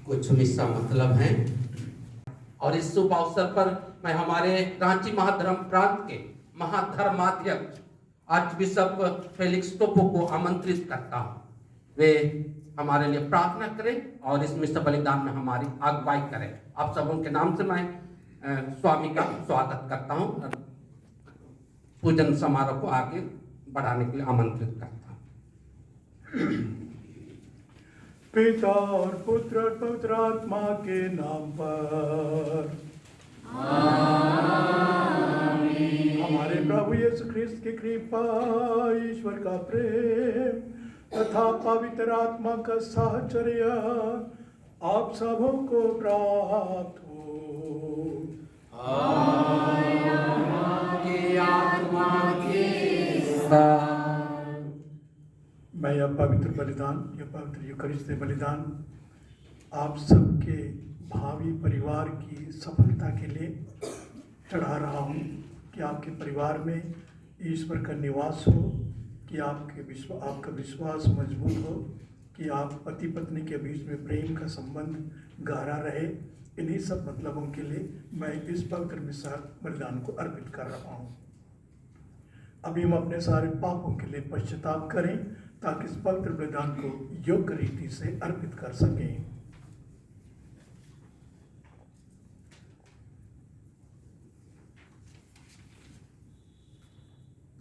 कुछ मिस्सा मतलब हैं। और इस शुभ अवसर पर मैं हमारे रांची महाधर्म प्रांत के महाधर्माध्यक्ष आर्चबिशप फेलिक्स टोपो को आमंत्रित करता हूँ, वे हमारे लिए प्रार्थना करें और इस मिस्सा बलिदान में हमारी अगुवाई करें। आप सब उनके नाम से मैं स्वामी का स्वागत करता हूँ, पूजन समारोह को आगे बढ़ाने के लिए आमंत्रित करता हूँ। पिता और पुत्र और पवित्र आत्मा के नाम पर आमीन। हमारे प्रभु यीशु ख्रिस्त की कृपा, ईश्वर का प्रेम तथा पवित्र आत्मा का साहचर्य आप सबों को प्राप्त हो। आपकी आत्मा के साथ। मैं यह पवित्र बलिदान, यह पवित्र यूकरिस्ती बलिदान आप सबके भावी परिवार की सफलता के लिए चढ़ा रहा हूँ कि आपके परिवार में ईश्वर का निवास हो, कि आपका विश्वास मजबूत हो, कि आप पति पत्नी के बीच में प्रेम का संबंध गहरा रहे। इन्हीं सब मतलबों के लिए मैं इस पवित्र मिस्सा बलिदान को अर्पित कर रहा हूँ। अभी हम अपने सारे पापों के लिए पश्चाताप करें ताकि इस पवित्र बलिदान को योग्य रीति से अर्पित कर सकें।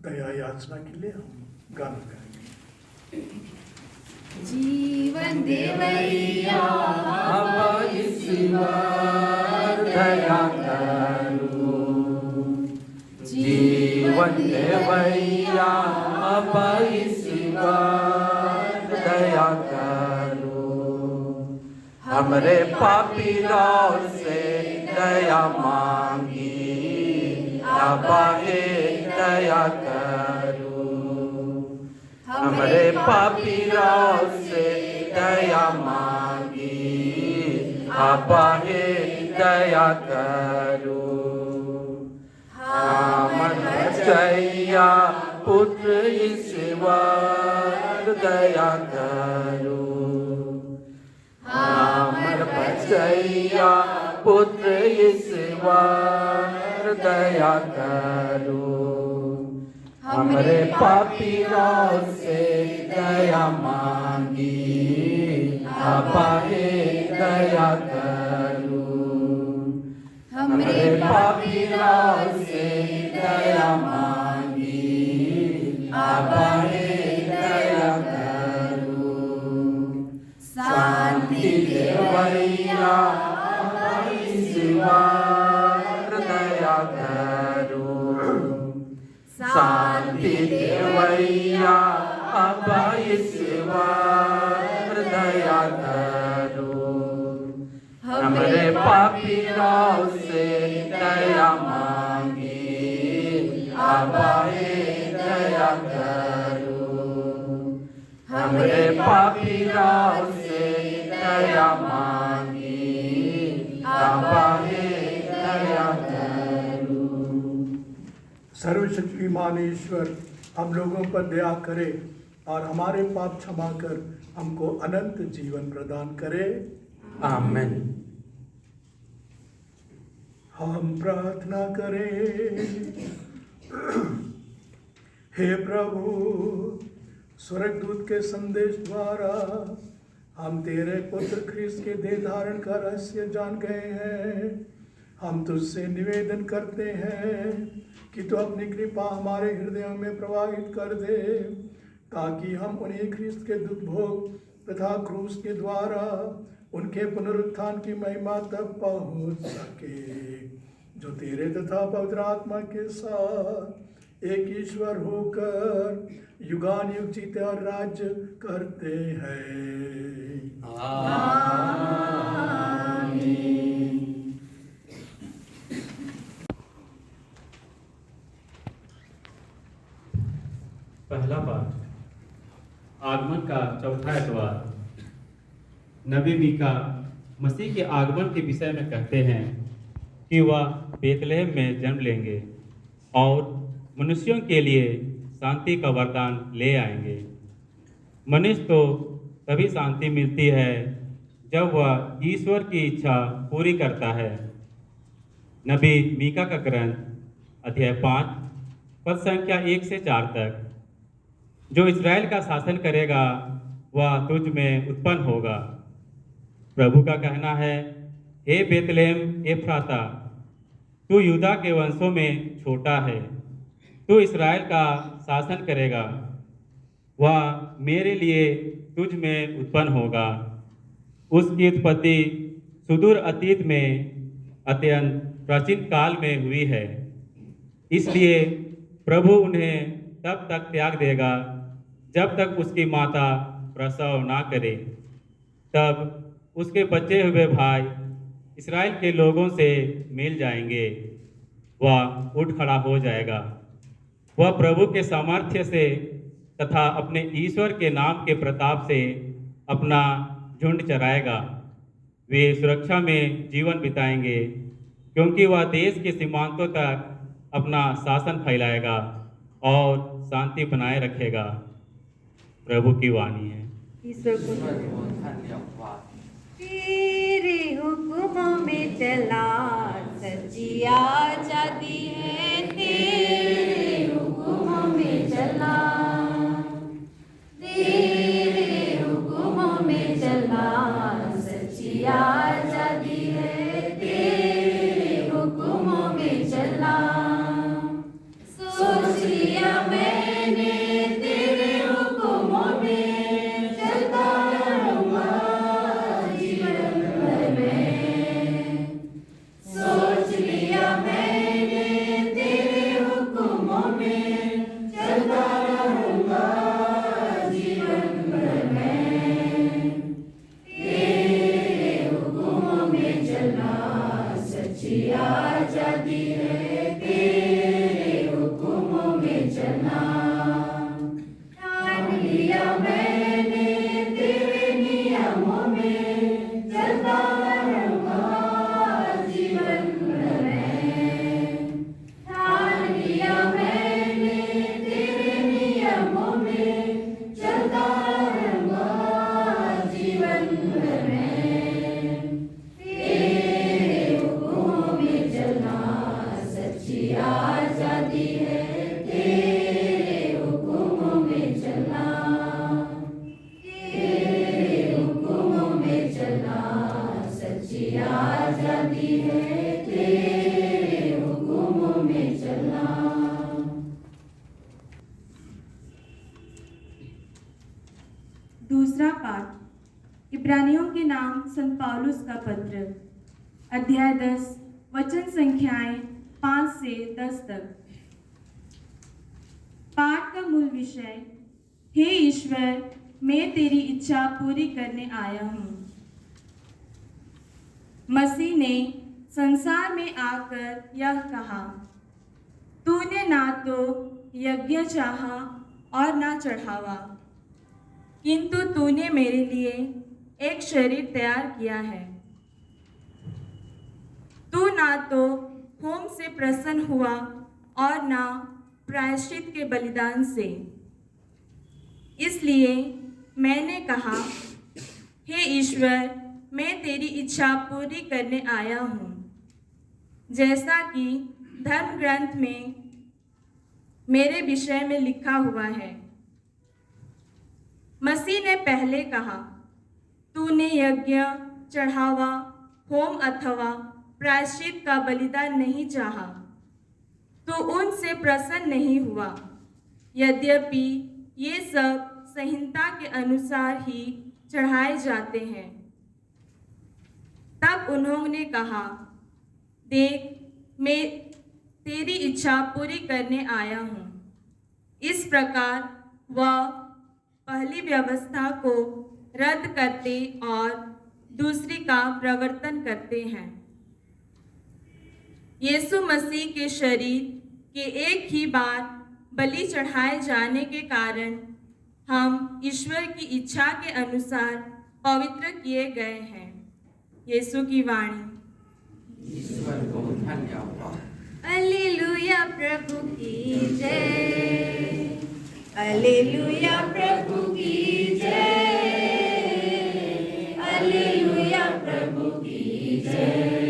दया याचना के लिए हम गाना गाएंगे। जीवन देवैया अब इस बार दया करो, जीवन देवैया अब इस बार दया करो, हमरे पापी राव से दया मांगी, अब दया करो, हमरे पापी राव से दया मांगी, अब दया करो, हमर बचैया पुत्र ईश्वर दया करो, हमर बचैया पुत्र ईश्वर दया करो, हमरे पापी राव से दया मांगी, अपाहे दया करो, हमरे पापी राव से दया मांगी, अपाहे दया करो, शांति देवैया ईश्वर दया करो, शांति देवैया अब ईश्वर दया करो, हमरे पापी राव से दया मांगी, अब दया करो, हमरे पापी राव से दया मांगी, अब दया करो। सर्वशक्तिमान ईश्वर हम लोगों पर दया करे और हमारे पाप क्षमा कर हमको अनंत जीवन प्रदान करे। आमेन। हम प्रार्थना करें। हे प्रभु, स्वर्गदूत के संदेश द्वारा हम तेरे पुत्र ख्रिस्त के देह धारण का रहस्य जान गए हैं। हम तुझसे निवेदन करते हैं कि तू अपनी कृपा हमारे हृदयों में प्रवाहित कर दे, ताकि हम उन्हीं ख्रिस्त के दुख भोग तथा क्रूस के द्वारा उनके पुनरुत्थान की महिमा तक पहुंच सके, जो तेरे तथा पवित्र आत्मा के साथ एक ईश्वर होकर युगान युग जीते और राज्य करते हैं। पहला पाठ, आगमन का चौथा एतवार। नबी मीका मसीह के आगमन के विषय में कहते हैं कि वह बेतलहम में जन्म लेंगे और मनुष्यों के लिए शांति का वरदान ले आएंगे। मनुष्य को तभी शांति मिलती है जब वह ईश्वर की इच्छा पूरी करता है। नबी मीका का ग्रंथ अध्याय 5 पद संख्या 1 से 4 तक। जो इस्राएल का शासन करेगा वह तुझ में उत्पन्न होगा। प्रभु का कहना है, हे बेतलहम एफ्राता, तू यूदा के वंशों में छोटा है, तू इस्राएल का शासन करेगा, वह मेरे लिए तुझ में उत्पन्न होगा। उसकी उत्पत्ति सुदूर अतीत में अत्यंत प्राचीन काल में हुई है, इसलिए प्रभु उन्हें तब तक त्याग देगा जब तक उसकी माता प्रसव ना करे। तब उसके बचे हुए भाई इस्राएल के लोगों से मिल जाएंगे। वह उठ खड़ा हो जाएगा। वह प्रभु के सामर्थ्य से तथा अपने ईश्वर के नाम के प्रताप से अपना झुंड चराएगा। वे सुरक्षा में जीवन बिताएंगे, क्योंकि वह देश के सीमांतों तक अपना शासन फैलाएगा और शांति बनाए रखेगा। प्रभु की वाणी है। ईश्वर को धन्यवाद। तेरे हुक्मों में चला सच्ची आजादी है, तेरे हुक्मों में चला, तेरे हुक्मों में चला सच्ची आजादी है, तेरे हुक्मों में चला। सोच लिया मैंने तेरे हुक्मों में चलता रहूंगा जीवन भर में। सोच लिया मैंने तेरे हुक्मों में चलता रहूंगा जीवन भर में। तेरे हुक्मों में चलना सच्ची आजादी है, तेरे हुक्मों में चलना। ठान लिया मैंने तेरे नियमों में चलता रहूंगा जीवन भर में। ठान लिया मैंने तेरे नियमों में चलता रहूंगा जीवन भर में। तेरे हुक्मों में चलना सच्ची आजादी है, तेरे हुक्मों में चलना, तेरे हुक्मों में चलना सच्ची आजादी है, तेरे हुक्मों में चलना। दूसरा पाठ, इब्रानियों के नाम संत पौलुस का पत्र, अध्याय 10 वचन संख्याएं 5 से 10 तक। पाठ का मूल विषय, हे ईश्वर, मैं तेरी इच्छा पूरी करने आया हूँ। मसीह ने संसार में आकर यह कहा, तूने ना तो यज्ञ चाहा और ना चढ़ावा, किंतु तूने मेरे लिए एक शरीर तैयार किया है। तू ना तो होम से प्रसन्न हुआ और ना प्रायश्चित के बलिदान से। इसलिए मैंने कहा, हे ईश्वर, मैं तेरी इच्छा पूरी करने आया हूँ, जैसा कि धर्म ग्रंथ में मेरे विषय में लिखा हुआ है। मसीह ने पहले कहा, तूने यज्ञ, चढ़ावा, होम अथवा प्रायश्चित का बलिदान नहीं चाहा, तो उनसे प्रसन्न नहीं हुआ। यद्यपि ये सब संहिता के अनुसार ही चढ़ाए जाते हैं। तब उन्होंने कहा, देख, मैं तेरी इच्छा पूरी करने आया हूँ। इस प्रकार वह पहली व्यवस्था को रद्द करते और दूसरी का प्रवर्तन करते हैं। यीशु मसीह के शरीर के एक ही बार बलि चढ़ाए जाने के कारण हम ईश्वर की इच्छा के अनुसार पवित्र किए गए हैं। यीशु की वाणी। ईश्वर को धन्यवाद। हालेलुया प्रभु की जय, हालेलुया प्रभु की जय, हालेलुया प्रभु की जय।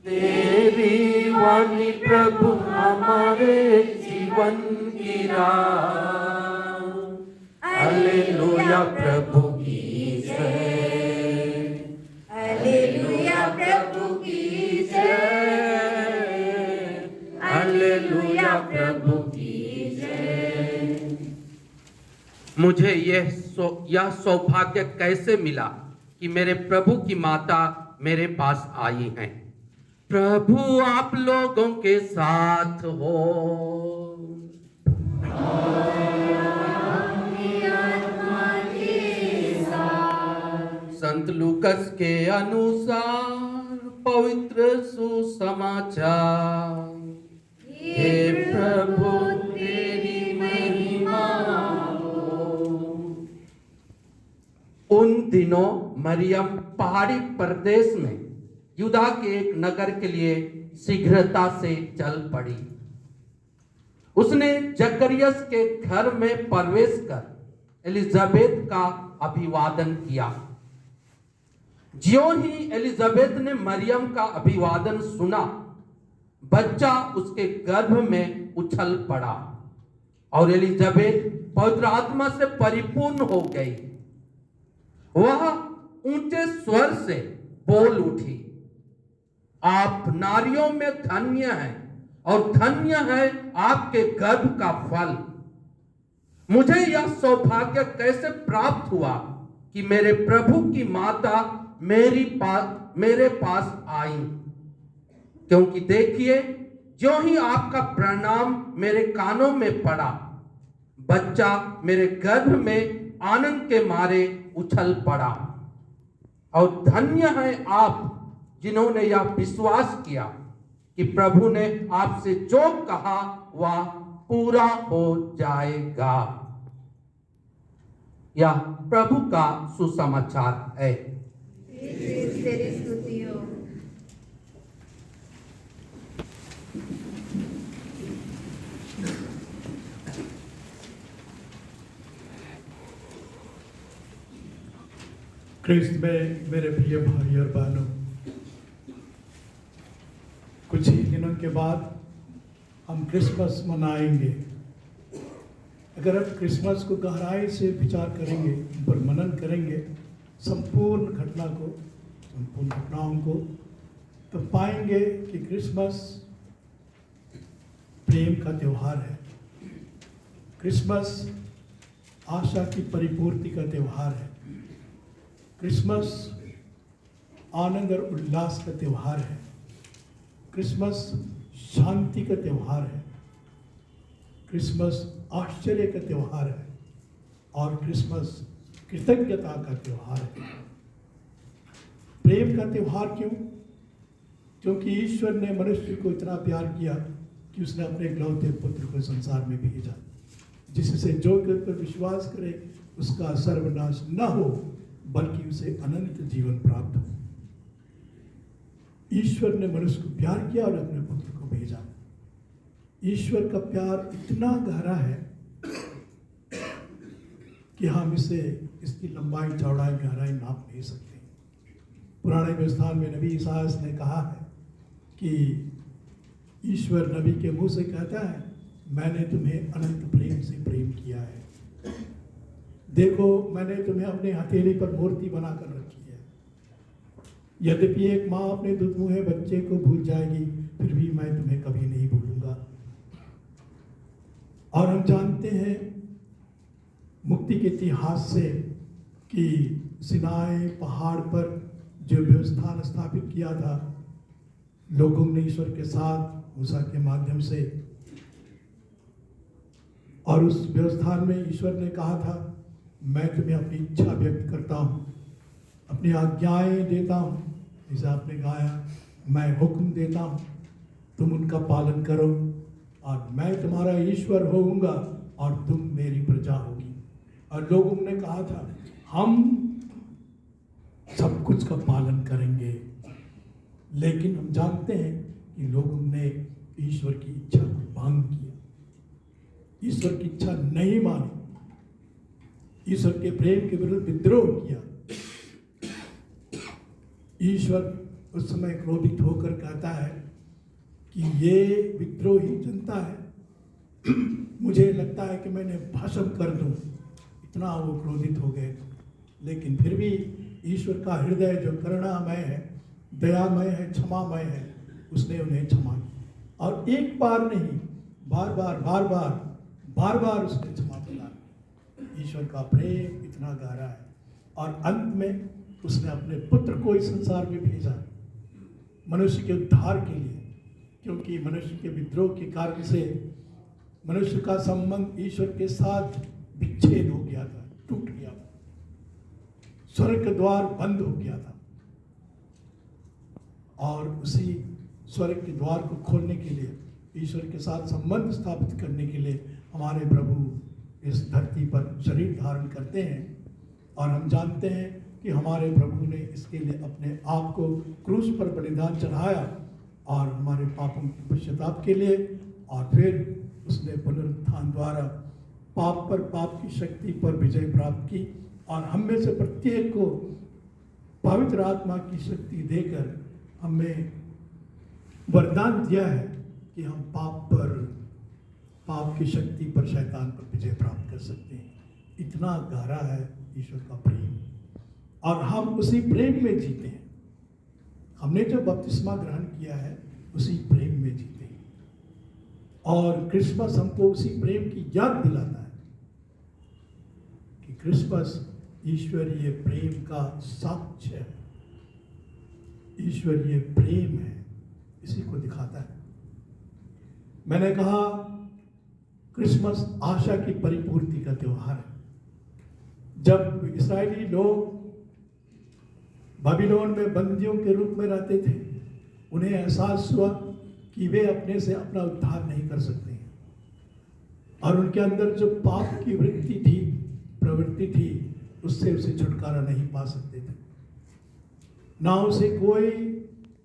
तेरी वाणी प्रभु हमारे जीवन की राह। हालेलुया प्रभु की जय, हालेलुया प्रभु की जय, हालेलुया प्रभु की जय। मुझे यह सौभाग्य कैसे मिला कि मेरे प्रभु की माता मेरे पास आई हैं। प्रभु आप लोगों के साथ हो। संत लूकस के अनुसार पवित्र सुसमाचार। हे प्रभु तेरी महिमा हो। उन दिनों मरियम पहाड़ी प्रदेश में यूदा के एक नगर के लिए शीघ्रता से चल पड़ी। उसने जकरियस के घर में प्रवेश कर एलिजाबेथ का अभिवादन किया। ज्यों ही एलिजाबेथ ने मरियम का अभिवादन सुना, बच्चा उसके गर्भ में उछल पड़ा और एलिजाबेथ पवित्र आत्मा से परिपूर्ण हो गई। वह ऊंचे स्वर से बोल उठी, आप नारियों में धन्य हैं और धन्य है आपके गर्भ का फल। मुझे यह सौभाग्य कैसे प्राप्त हुआ कि मेरे प्रभु की माता मेरे पास आई, क्योंकि देखिए, जो ही आपका प्रणाम मेरे कानों में पड़ा, बच्चा मेरे गर्भ में आनंद के मारे उछल पड़ा। और धन्य है आप जिन्होंने यह विश्वास किया कि प्रभु ने आपसे जो कहा वह पूरा हो जाएगा। यह प्रभु का सुसमाचार है। तेरी स्तुति हो। क्रिस्त में मेरे प्रिय भाई और बहनों, कुछ ही दिनों के बाद हम क्रिसमस मनाएंगे। अगर हम क्रिसमस को गहराई से विचार करेंगे, उन पर मनन करेंगे, संपूर्ण घटनाओं को, तो पाएंगे कि क्रिसमस प्रेम का त्यौहार है। क्रिसमस आशा की परिपूर्ति का त्यौहार है। क्रिसमस आनंद और उल्लास का त्यौहार है। क्रिसमस शांति का त्यौहार है। क्रिसमस आश्चर्य का त्यौहार है और क्रिसमस कृतज्ञता का त्यौहार है। प्रेम का त्यौहार क्यों? क्योंकि ईश्वर ने मनुष्य को इतना प्यार किया कि उसने अपने इकलौते पुत्र को संसार में भेजा, जिससे जो कोई पर विश्वास करे उसका सर्वनाश न हो, बल्कि उसे अनंत जीवन प्राप्त हो। ईश्वर ने मनुष्य को प्यार किया और अपने पुत्र को भेजा। ईश्वर का प्यार इतना गहरा है कि हम इसकी लंबाई चौड़ाई गहराई नाप नहीं सकते। पुराने व्यवस्थान में नबी ईसायास ने कहा है कि ईश्वर नबी के मुंह से कहता है, मैंने तुम्हें अनंत प्रेम से प्रेम किया है। देखो, मैंने तुम्हें अपने हथेली पर मूर्ति बनाकर रखी है। यद्यपि एक माँ अपने दुधमुहे बच्चे को भूल जाएगी, फिर भी मैं तुम्हें कभी नहीं भूलूंगा। और हम जानते हैं मुक्ति के इतिहास से कि सिनाई पहाड़ पर जो व्यवस्थान स्थापित किया था, लोगों ने ईश्वर के साथ मूसा के माध्यम से, और उस व्यवस्थान में ईश्वर ने कहा था, मैं तुम्हें अपनी इच्छा व्यक्त करता हूँ, अपनी आज्ञाएं देता हूँ। जैसे आपने गाया, मैं हुक्म देता हूँ, तुम उनका पालन करो, और मैं तुम्हारा ईश्वर होऊंगा और तुम मेरी प्रजा होगी। और लोगों ने कहा था, हम सब कुछ का पालन करेंगे। लेकिन हम जानते हैं कि लोगों ने ईश्वर की इच्छा को भंग किया, ईश्वर की इच्छा नहीं मानी, ईश्वर के प्रेम के विरुद्ध विद्रोह किया। ईश्वर उस समय क्रोधित होकर कहता है कि ये विद्रोही जनता है, मुझे लगता है कि मैंने भस्म कर दूं। इतना वो क्रोधित हो गए। लेकिन फिर भी ईश्वर का हृदय जो करुणामय है, दयामय है, क्षमामय है, उसने उन्हें क्षमा किया। और एक बार नहीं, बार बार उसने क्षमा प्रदान। ईश्वर का प्रेम इतना गहरा है। और अंत में उसने अपने पुत्र को इस संसार में भेजा मनुष्य के उद्धार के लिए, क्योंकि मनुष्य के विद्रोह के कारण से मनुष्य का संबंध ईश्वर के साथ विच्छेद हो गया था, टूट गया था, स्वर्ग का द्वार बंद हो गया था। और उसी स्वर्ग के द्वार को खोलने के लिए, ईश्वर के साथ संबंध स्थापित करने के लिए हमारे प्रभु इस धरती पर शरीर धारण करते हैं। और हम जानते हैं कि हमारे प्रभु ने इसके लिए अपने आप को क्रूस पर बलिदान चढ़ाया, और हमारे पापों की पश्चाताप के लिए, और फिर उसने पुनरुत्थान द्वारा पाप पर, पाप की शक्ति पर विजय प्राप्त की, और हम में से प्रत्येक को पवित्र आत्मा की शक्ति देकर हमें वरदान दिया है कि हम पाप की शक्ति पर, शैतान पर विजय प्राप्त कर सकते हैं। इतना गहरा है ईश्वर का प्रेम, और हम उसी प्रेम में जीते हैं। हमने जो बपतिस्मा ग्रहण किया है उसी प्रेम में जीते हैं। और क्रिसमस हमको उसी प्रेम की याद दिलाता है कि क्रिसमस ईश्वरीय प्रेम का साक्ष्य है, ईश्वरीय प्रेम है, इसी को दिखाता है। मैंने कहा क्रिसमस आशा की परिपूर्ति का त्योहार है। जब इस्राएली लोग बाबिलोन में बंदियों के रूप में रहते थे, उन्हें एहसास हुआ कि वे अपने से अपना उद्धार नहीं कर सकते, और उनके अंदर जो पाप की वृत्ति थी, प्रवृत्ति थी, उससे उसे छुटकारा नहीं पा सकते थे। ना उसे कोई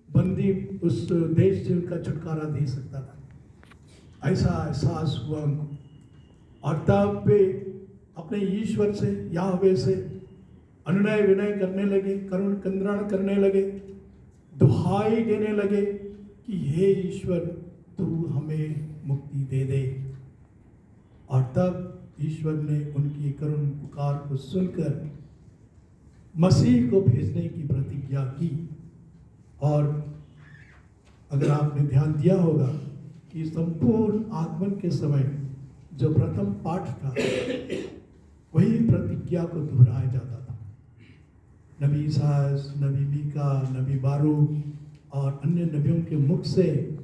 बंदी उस देश से उनका छुटकारा दे सकता था। ऐसा एहसास हुआ उनको, और तब वे अपने ईश्वर से, याहवे से अनुनय विनय करने लगे, करुण कंद्रण करने लगे, दुहाई देने लगे कि हे ईश्वर, तू हमें मुक्ति दे दे। और तब ईश्वर ने उनकी करुण पुकार को सुनकर मसीह को भेजने की प्रतिज्ञा की। और अगर आपने ध्यान दिया होगा कि संपूर्ण आगमन के समय जो प्रथम पाठ था, वही प्रतिज्ञा को दोहराया जाता था। नबी ईसायास, नबी मीका, नबी बारूक और अन्य नबियों के मुख से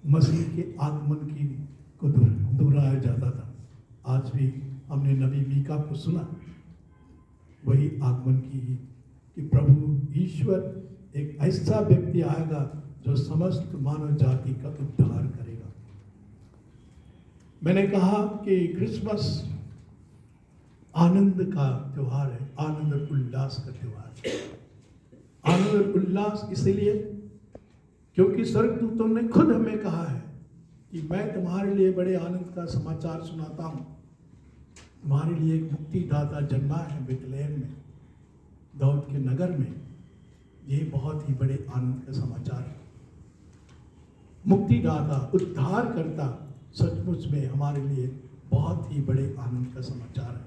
मसीह के आगमन को दोहराया जाता था। आज भी हमने नबी मीका को सुना, वही आगमन की ही, कि प्रभु ईश्वर एक ऐसा व्यक्ति आएगा जो समस्त मानव जाति का उद्धार करेगा। मैंने कहा कि क्रिसमस आनंद का त्योहार है, आनंद और उल्लास का त्योहार है। आनंद और उल्लास इसलिए क्योंकि स्वर्गदूतों ने खुद हमें कहा है कि मैं तुम्हारे लिए बड़े आनंद का समाचार सुनाता हूँ। तुम्हारे लिए एक मुक्तिदाता जन्मा है बेथलेहम में, दाऊद के नगर में। ये बहुत ही बड़े आनंद का समाचार है। मुक्तिदाता, उद्धारकर्ता सचमुच में हमारे लिए बहुत ही बड़े आनंद का समाचार है।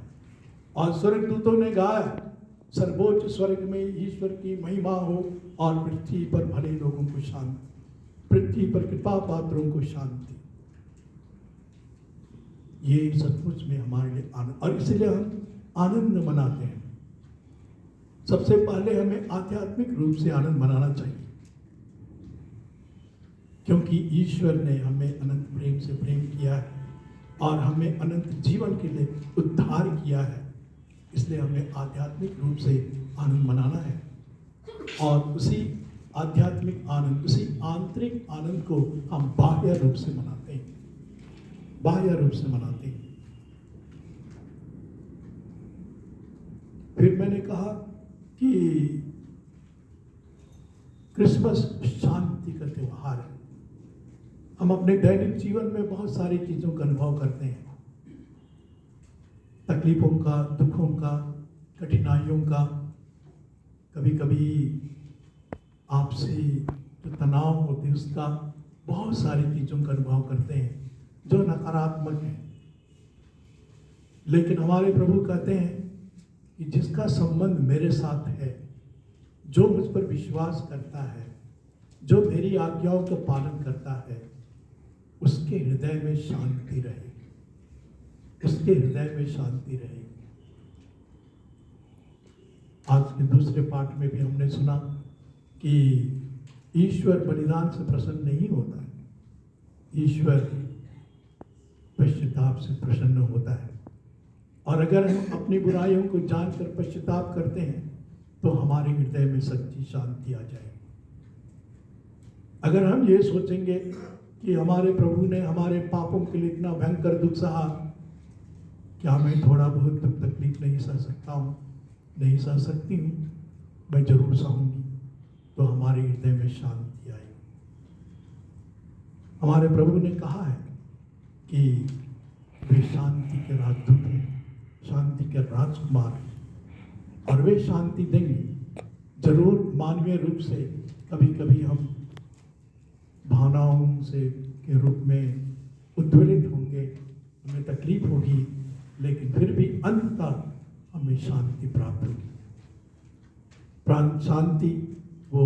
और स्वर्गदूतों ने गाया, सर्वोच्च स्वर्ग में ईश्वर की महिमा हो और पृथ्वी पर भले लोगों को शांति, पृथ्वी पर कृपा पात्रों को शांति। ये सचमुच में हमारे लिए आनंद, और इसलिए हम आनंद मनाते हैं। सबसे पहले हमें आध्यात्मिक रूप से आनंद मनाना चाहिए, क्योंकि ईश्वर ने हमें अनंत प्रेम से प्रेम किया है और हमें अनंत जीवन के लिए उद्धार किया है। इसलिए हमें आध्यात्मिक रूप से आनंद मनाना है और उसी आध्यात्मिक आनंद, उसी आंतरिक आनंद को हम बाह्य रूप से मनाते हैं, बाह्य रूप से मनाते हैं। फिर मैंने कहा कि क्रिसमस शांति का त्योहार है। हम अपने दैनिक जीवन में बहुत सारी चीज़ों का अनुभव करते हैं, तकलीफों का, दुखों का, कठिनाइयों का, कभी कभी आपसी जो तनाव होते हैं उसका, बहुत सारी चीज़ों का अनुभव करते हैं जो नकारात्मक है। लेकिन हमारे प्रभु कहते हैं कि जिसका संबंध मेरे साथ है, जो मुझ पर विश्वास करता है, जो मेरी आज्ञाओं का पालन करता है, उसके हृदय में शांति रहेगी, उसके हृदय में शांति रहेगी। आज के दूसरे पाठ में भी हमने सुना कि ईश्वर बलिदान से प्रसन्न नहीं होता है, ईश्वर पश्चाताप से प्रसन्न होता है। और अगर हम अपनी बुराइयों को जानकर पश्चाताप करते हैं तो हमारे हृदय में सच्ची शांति आ जाएगी। अगर हम ये सोचेंगे कि हमारे प्रभु ने हमारे पापों के लिए इतना भयंकर दुख सहा, क्या मैं थोड़ा बहुत दुख तकलीफ नहीं सह सकता हूँ, नहीं सह सकती हूँ, मैं जरूर सहूँगी, तो हमारे हृदय में शांति आएगी। हमारे प्रभु ने कहा है कि वे शांति के राजदूत हैं, शांति के राजकुमार, और वे शांति देंगे। जरूर मानवीय रूप से कभी कभी हम भावनाओं से के रूप में उद्वेलित होंगे, हमें तकलीफ होगी, लेकिन फिर भी अंततः हमें शांति प्राप्त होगी। प्राण शांति वो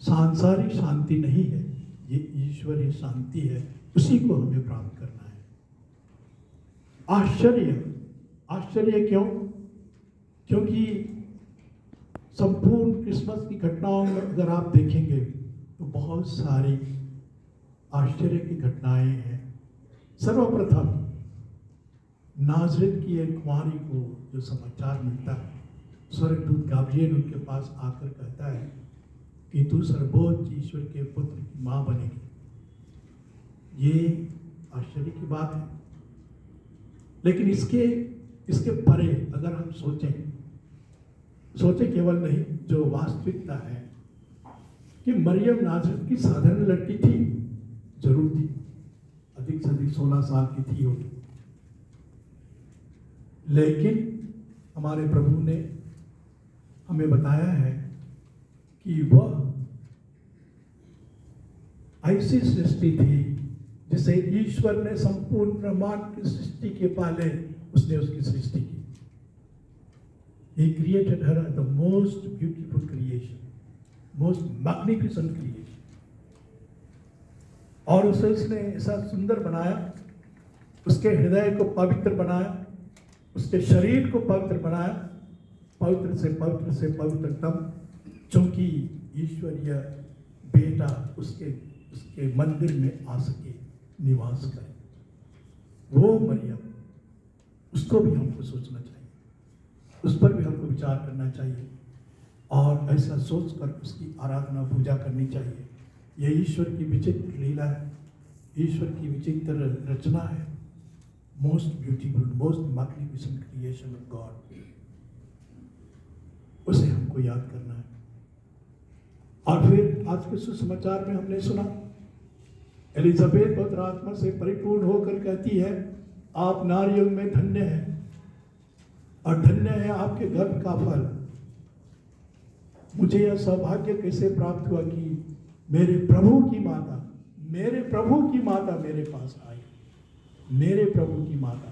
सांसारिक शांति नहीं है, ये ईश्वरीय शांति है, उसी को हमें प्राप्त करना है। आश्चर्य क्यों? क्योंकि संपूर्ण क्रिसमस की घटनाओं में अगर आप देखेंगे तो बहुत सारी आश्चर्य की घटनाएं हैं। सर्वप्रथम नाज़रेत की एक कुंवारी को जो समाचार मिलता है, स्वर्गदूत गाब्रिएल उनके पास आकर कहता है कि तू सर्वोच्च ईश्वर के पुत्र की माँ बनेगी। ये आश्चर्य की बात है। लेकिन इसके परे अगर हम सोचें केवल नहीं, जो वास्तविकता है कि मरियम नाज़रेत की साधारण लड़की थी, जरूर थी, अधिक से अधिक 16 साल की थी होगी, लेकिन हमारे प्रभु ने हमें बताया है कि वह ऐसी सृष्टि थी जिसे ईश्वर ने संपूर्ण ब्रह्मांड की सृष्टि के पहले उसने उसकी सृष्टि की। He created her the most beautiful creation, most magnificent creation. और उसे उसने ऐसा सुंदर बनाया, उसके हृदय को पवित्र बनाया, उसके शरीर को पवित्र बनाया, पवित्र से पवित्रतम, क्योंकि ईश्वरीय बेटा उसके मंदिर में आ सके, निवास करे। वो मरियम, उसको भी हमको सोचना चाहिए, उस पर भी हमको विचार करना चाहिए और ऐसा सोचकर उसकी आराधना पूजा करनी चाहिए। यह ईश्वर की विचित्र लीला है, ईश्वर की विचित्र रचना है। Most beautiful, most magnificent creation of God, उसे हमको हमको याद करना है। और फिर आज के सुसमाचार में हमने सुना, एलिजाबेथ पवित्र आत्मा से परिपूर्ण होकर कहती है, आप नारियों में धन्य हैं और धन्य है आपके गर्भ का फल। मुझे यह सौभाग्य कैसे प्राप्त हुआ कि मेरे प्रभु की माता मेरे पास आई, मेरे प्रभु की माता।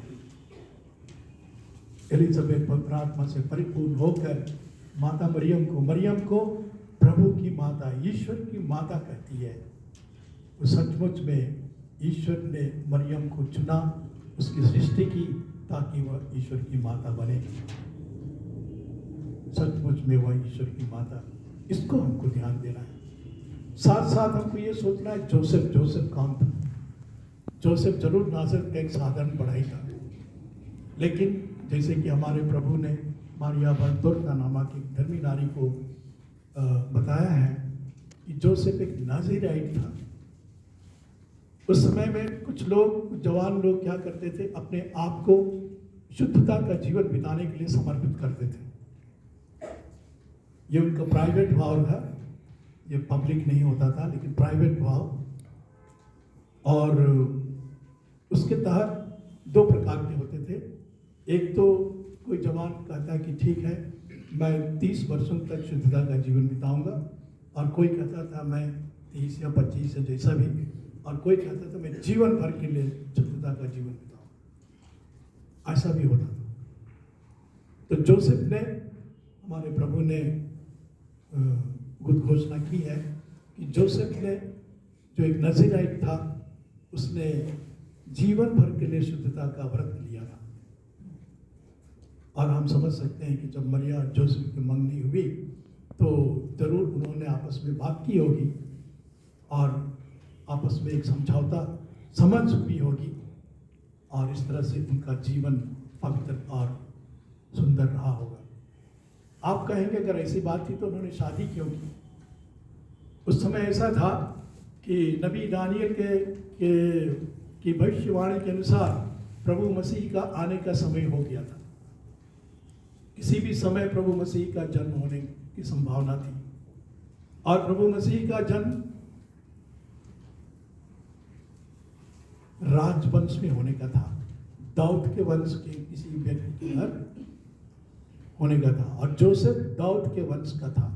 एलिजाबेथ पवित्र आत्मा से परिपूर्ण होकर माता मरियम को प्रभु की माता, ईश्वर की माता कहती है। तो सचमुच में ईश्वर ने मरियम को चुना, उसकी सृष्टि की, ताकि वह ईश्वर की माता बने। सचमुच में वह ईश्वर की माता, इसको हमको ध्यान देना है। साथ साथ हमको ये सोचना है, जोसेफ कौन था? जोसेफ जरूर नासरत का एक साधारण पढ़ाई था, लेकिन जैसे कि हमारे प्रभु ने मारिया बरतोर्ता नामक एक धर्मी नारी को बताया है कि जोसेफ एक नाज़ीराइट था। उस समय में कुछ लोग, जवान लोग क्या करते थे, अपने आप को शुद्धता का जीवन बिताने के लिए समर्पित करते थे। ये उनका प्राइवेट भाव था, ये पब्लिक नहीं होता था, लेकिन प्राइवेट भाव। और उसके तहत दो प्रकार के होते थे। एक तो कोई जवान कहता है कि ठीक है, मैं 30 वर्षों तक शुद्धता का जीवन बिताऊंगा, और कोई कहता था मैं 30 या 25 या जैसा भी, और कोई कहता था मैं जीवन भर के लिए शुद्धता का जीवन बिताऊंगा। ऐसा भी होता था। तो जोसेफ ने, हमारे प्रभु ने घोषणा की है कि जोसेफ ने, जो एक नज़ीराइट था, उसने जीवन भर के लिए शुद्धता का व्रत लिया था। और हम समझ सकते हैं कि जब मरिया और जोसेफ की मंगनी हुई तो जरूर उन्होंने आपस में बात की होगी और आपस में एक समझौता समझ हुई होगी, और इस तरह से उनका जीवन पवित्र और सुंदर रहा होगा। आप कहेंगे अगर ऐसी बात थी तो उन्होंने शादी क्यों की? उस समय ऐसा था कि नबी दानियल की भविष्यवाणी के अनुसार प्रभु मसीह का आने का समय हो गया था। किसी भी समय प्रभु मसीह का जन्म होने की संभावना थी, और प्रभु मसीह का जन्म राजवंश में होने का था। दाऊद के वंश के किसी व्यक्ति के घर होने का था, और जोसेफ दाऊद के वंश का था,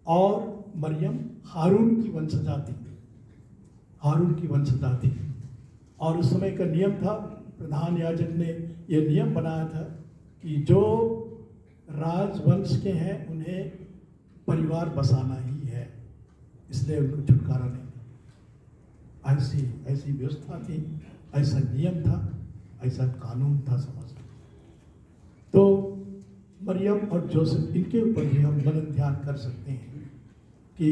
और मरियम हारून की वंशजा थी। और उस समय का नियम था, प्रधान याजक ने यह नियम बनाया था कि जो राजवंश के हैं उन्हें परिवार बसाना ही है, इसलिए उनको छुटकारा नहीं था। ऐसी व्यवस्था थी, ऐसा नियम था, ऐसा कानून था, समझ। तो मरियम और जोसेफ, इनके ऊपर भी हम मनन ध्यान कर सकते हैं कि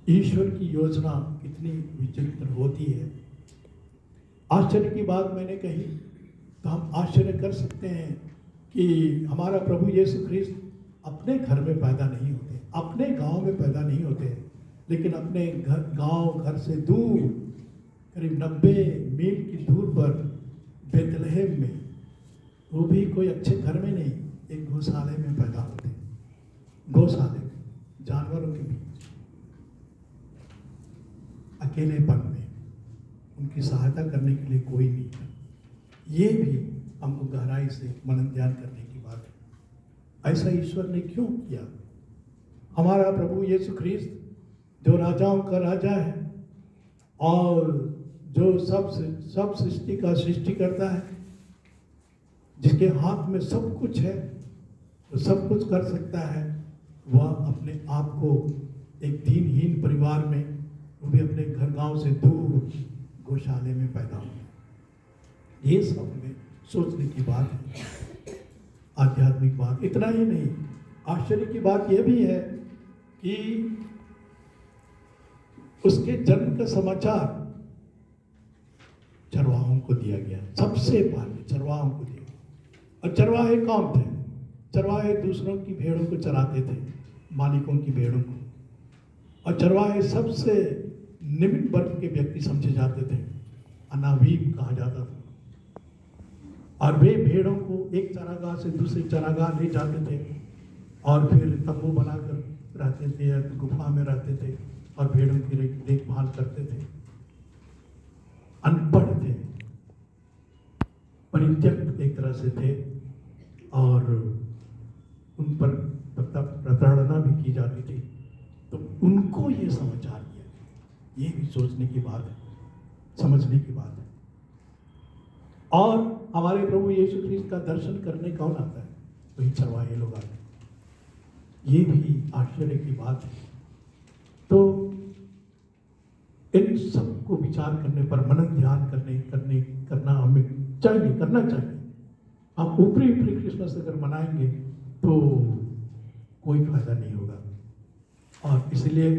ईश्वर की योजना कितनी विचित्र होती है। आश्चर्य की बात मैंने कही तो हम आश्चर्य कर सकते हैं कि हमारा प्रभु यीशु ख्रिस्त अपने घर में पैदा नहीं होते, अपने गांव में पैदा नहीं होते, लेकिन अपने घर से दूर, करीब 90 मील की दूर पर बेतलहम में, वो भी कोई अच्छे घर में नहीं, एक गौशाले में पैदा होते। गौशाले में, जानवरों के बीच, अकेलेपन में, उनकी सहायता करने के लिए कोई नहीं है। ये भी हमको गहराई से मनन ध्यान करने की बात है। ऐसा ईश्वर ने क्यों किया? हमारा प्रभु यीशु ख्रिस्त जो राजाओं का राजा है और जो सब सृष्टि का सृष्टि करता है, जिसके हाथ में सब कुछ है, तो सब कुछ कर सकता है, वह अपने आप को एक दीनहीन परिवार में, वो भी अपने घर गांव से दूर गौशाले में पैदा हुआ। ये सब हमें सोचने की बात है, आध्यात्मिक बात। इतना ही नहीं, आश्चर्य की बात यह भी है कि उसके जन्म का समाचार चरवाहों को दिया गया, सबसे पहले चरवाहों को दिया। और चरवाहे कौन थे? चरवाहे दूसरों की भेड़ों को चराते थे, मालिकों की भेड़ों को। और चरवाहे सबसे निम्न वर्ग के व्यक्ति समझे जाते थे, अनावीब कहा जाता था। और वे भेड़ों को एक चारागाह से दूसरे चारागाह ले जाते थे, और फिर तंबू बनाकर रहते थे या तो गुफा में रहते थे और भेड़ों की देखभाल करते थे। अनपढ़ थे, परित्यक्त एक तरह से थे और उन पर प्रताड़ना भी की जाती थी। तो उनको ये समाचार दिया, ये भी सोचने की बात है, समझने की बात है। और हमारे प्रभु यीशु ख्रिस्त का दर्शन करने कौन आता है? वही चरवाहे लोग आते हैं। ये भी आश्चर्य की बात है। तो इन सबको विचार करने पर, मनन ध्यान करना हमें करना चाहिए। हम ऊपरी क्रिसमस अगर मनाएंगे तो कोई फायदा नहीं होगा। और इसलिए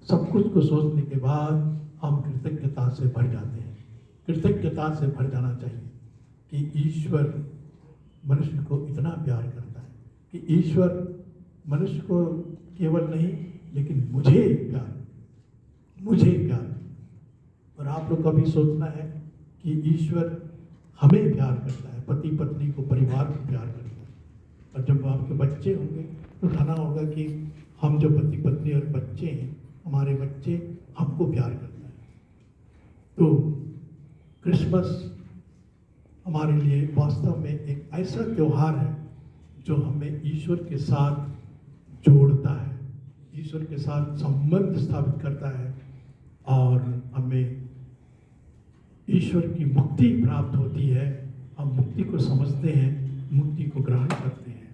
सब कुछ को सोचने के बाद हम कृतज्ञता से भर जाते हैं। कृतज्ञता से भर जाना चाहिए कि ईश्वर मनुष्य को इतना प्यार करता है, कि ईश्वर मनुष्य को केवल नहीं लेकिन मुझे प्यार। और आप लोग का भी सोचना है कि ईश्वर हमें प्यार करता है, पति पत्नी को, परिवार को प्यार करता है। और जब आपके बच्चे होंगे तो कहना होगा कि हम जो पति पत्नी और बच्चे हैं, हमारे बच्चे हमको प्यार करता है। तो क्रिसमस हमारे लिए वास्तव में एक ऐसा त्यौहार है जो हमें ईश्वर के साथ जोड़ता है, ईश्वर के साथ संबंध स्थापित करता है और हमें ईश्वर की मुक्ति प्राप्त होती है। हम मुक्ति को समझते हैं, मुक्ति को ग्रहण करते हैं।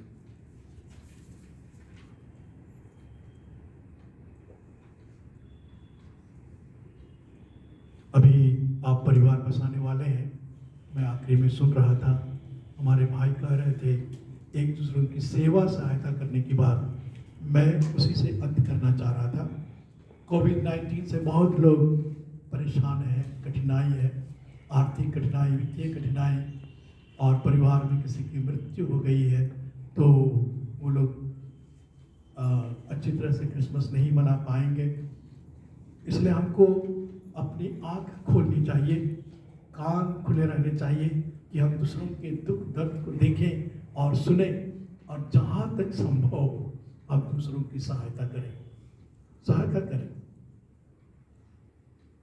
अभी आप परिवार बसाने वाले हैं। मैं आखिरी में सुन रहा था, हमारे भाई कह रहे थे एक दूसरों की सेवा सहायता करने की बात, मैं उसी से अंत करना चाह रहा था। कोविड-19 से बहुत लोग परेशान हैं, कठिनाई है, आर्थिक कठिनाई, वित्तीय कठिनाई, और परिवार में किसी की मृत्यु हो गई है तो वो लोग अच्छी तरह से क्रिसमस नहीं मना पाएंगे। इसलिए हमको अपनी आँख खोलनी चाहिए, कान खुले रहने चाहिए कि हम दूसरों के दुख दर्द को देखें और सुने, और जहाँ तक संभव हो हम दूसरों की सहायता करें।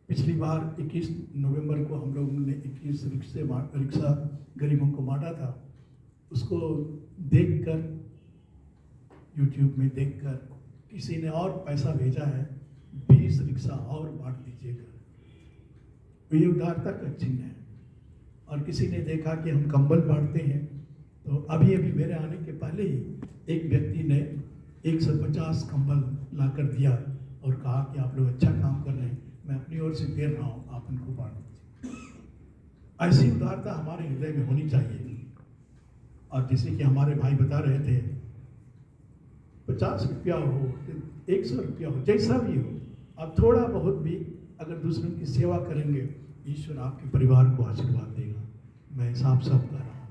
पिछली बार 21 नवंबर को हम लोगों ने 21 रिक्शा गरीबों को बांटा था। उसको देखकर, YouTube में देखकर किसी ने और पैसा भेजा है, 20 रिक्शा और बांट दीजिएगा। ये उदारता का चिन्ह है। और किसी ने देखा कि हम कंबल बांटते हैं, तो अभी मेरे आने के पहले ही एक व्यक्ति ने 150 कंबल लाकर दिया और कहा कि आप लोग अच्छा काम कर रहे हैं, मैं अपनी ओर से दे रहा हूँ, आप उनको बांट दीजिए। ऐसी उदारता हमारे हृदय में होनी चाहिए। और जैसे कि हमारे भाई बता रहे थे, 50 रुपया हो, 100 रुपया हो, जैसा भी हो, आप थोड़ा बहुत भी अगर दूसरों की सेवा करेंगे, ईश्वर आपके परिवार को आशीर्वाद देगा। मैं साफ कह रहा हूँ,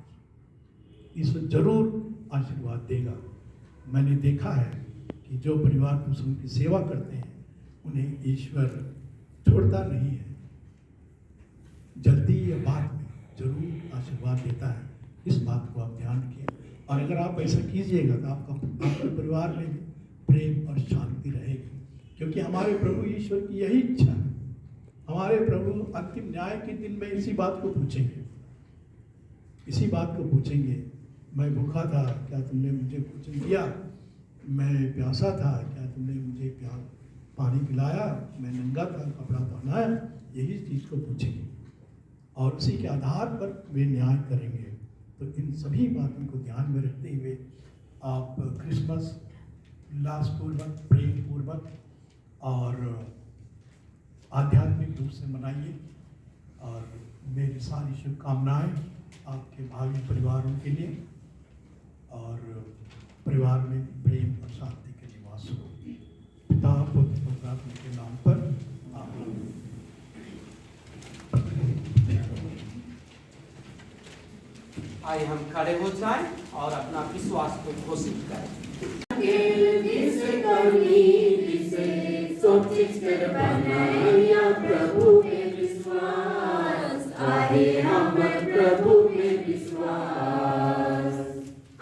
ईश्वर जरूर आशीर्वाद देगा। मैंने देखा है कि जो परिवार दूसरों की सेवा करते हैं उन्हें ईश्वर छोड़ता नहीं है, जल्दी या बाद में जरूर आशीर्वाद देता है। इस बात को आप ध्यान रखिए। और अगर आप ऐसा कीजिएगा तो आपके परिवार में प्रेम और शांति रहेगी, क्योंकि हमारे प्रभु ईश्वर की यही इच्छा है। हमारे प्रभु अंतिम न्याय के दिन में इसी बात को पूछेंगे, मैं भूखा था, क्या तुमने मुझे भोजन दिया? मैं प्यासा था, क्या तुमने मुझे पानी पिलाया? मैं नंगा था, कपड़ा पहनाया? यही चीज़ को पूछेंगे और उसी के आधार पर वे न्याय करेंगे। तो इन सभी बातों को ध्यान में रखते हुए आप क्रिसमस उल्लासपूर्वक, प्रेमपूर्वक और आध्यात्मिक रूप से मनाइए। और मेरी सारी शुभकामनाएं आपके भावी परिवारों के लिए और परिवार में प्रेम और शांति के निवास हो। पिता, पुत्र, पवित्र आत्मा के नाम पर आमीन। आइए हम खड़े हो जाएं और अपना विश्वास को घोषित करें। प्रभु में विश्वास आहे, हमर प्रभु में विश्वास।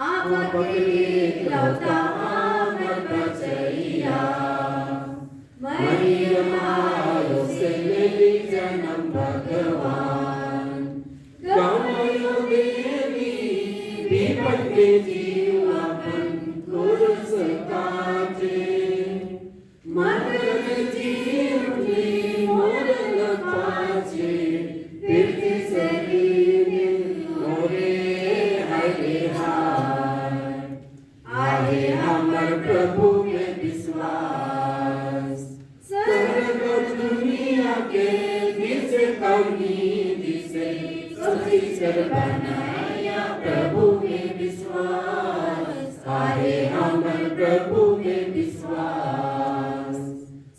आप मरियमायो से मेरी जन्म भगवान गायो देवी विपद के जीवापन कुरुस काटे मदन जीवनी मोर लपाचे पृथ्वी शरीर मोरे हरे हाय आहे हमर प्रभु में विश्वास सर्व दुनिया के दिसे कौनी दिसे सतीश्वर बनाया प्रभु में विश्वास आहे हमर प्रभु में विश्वास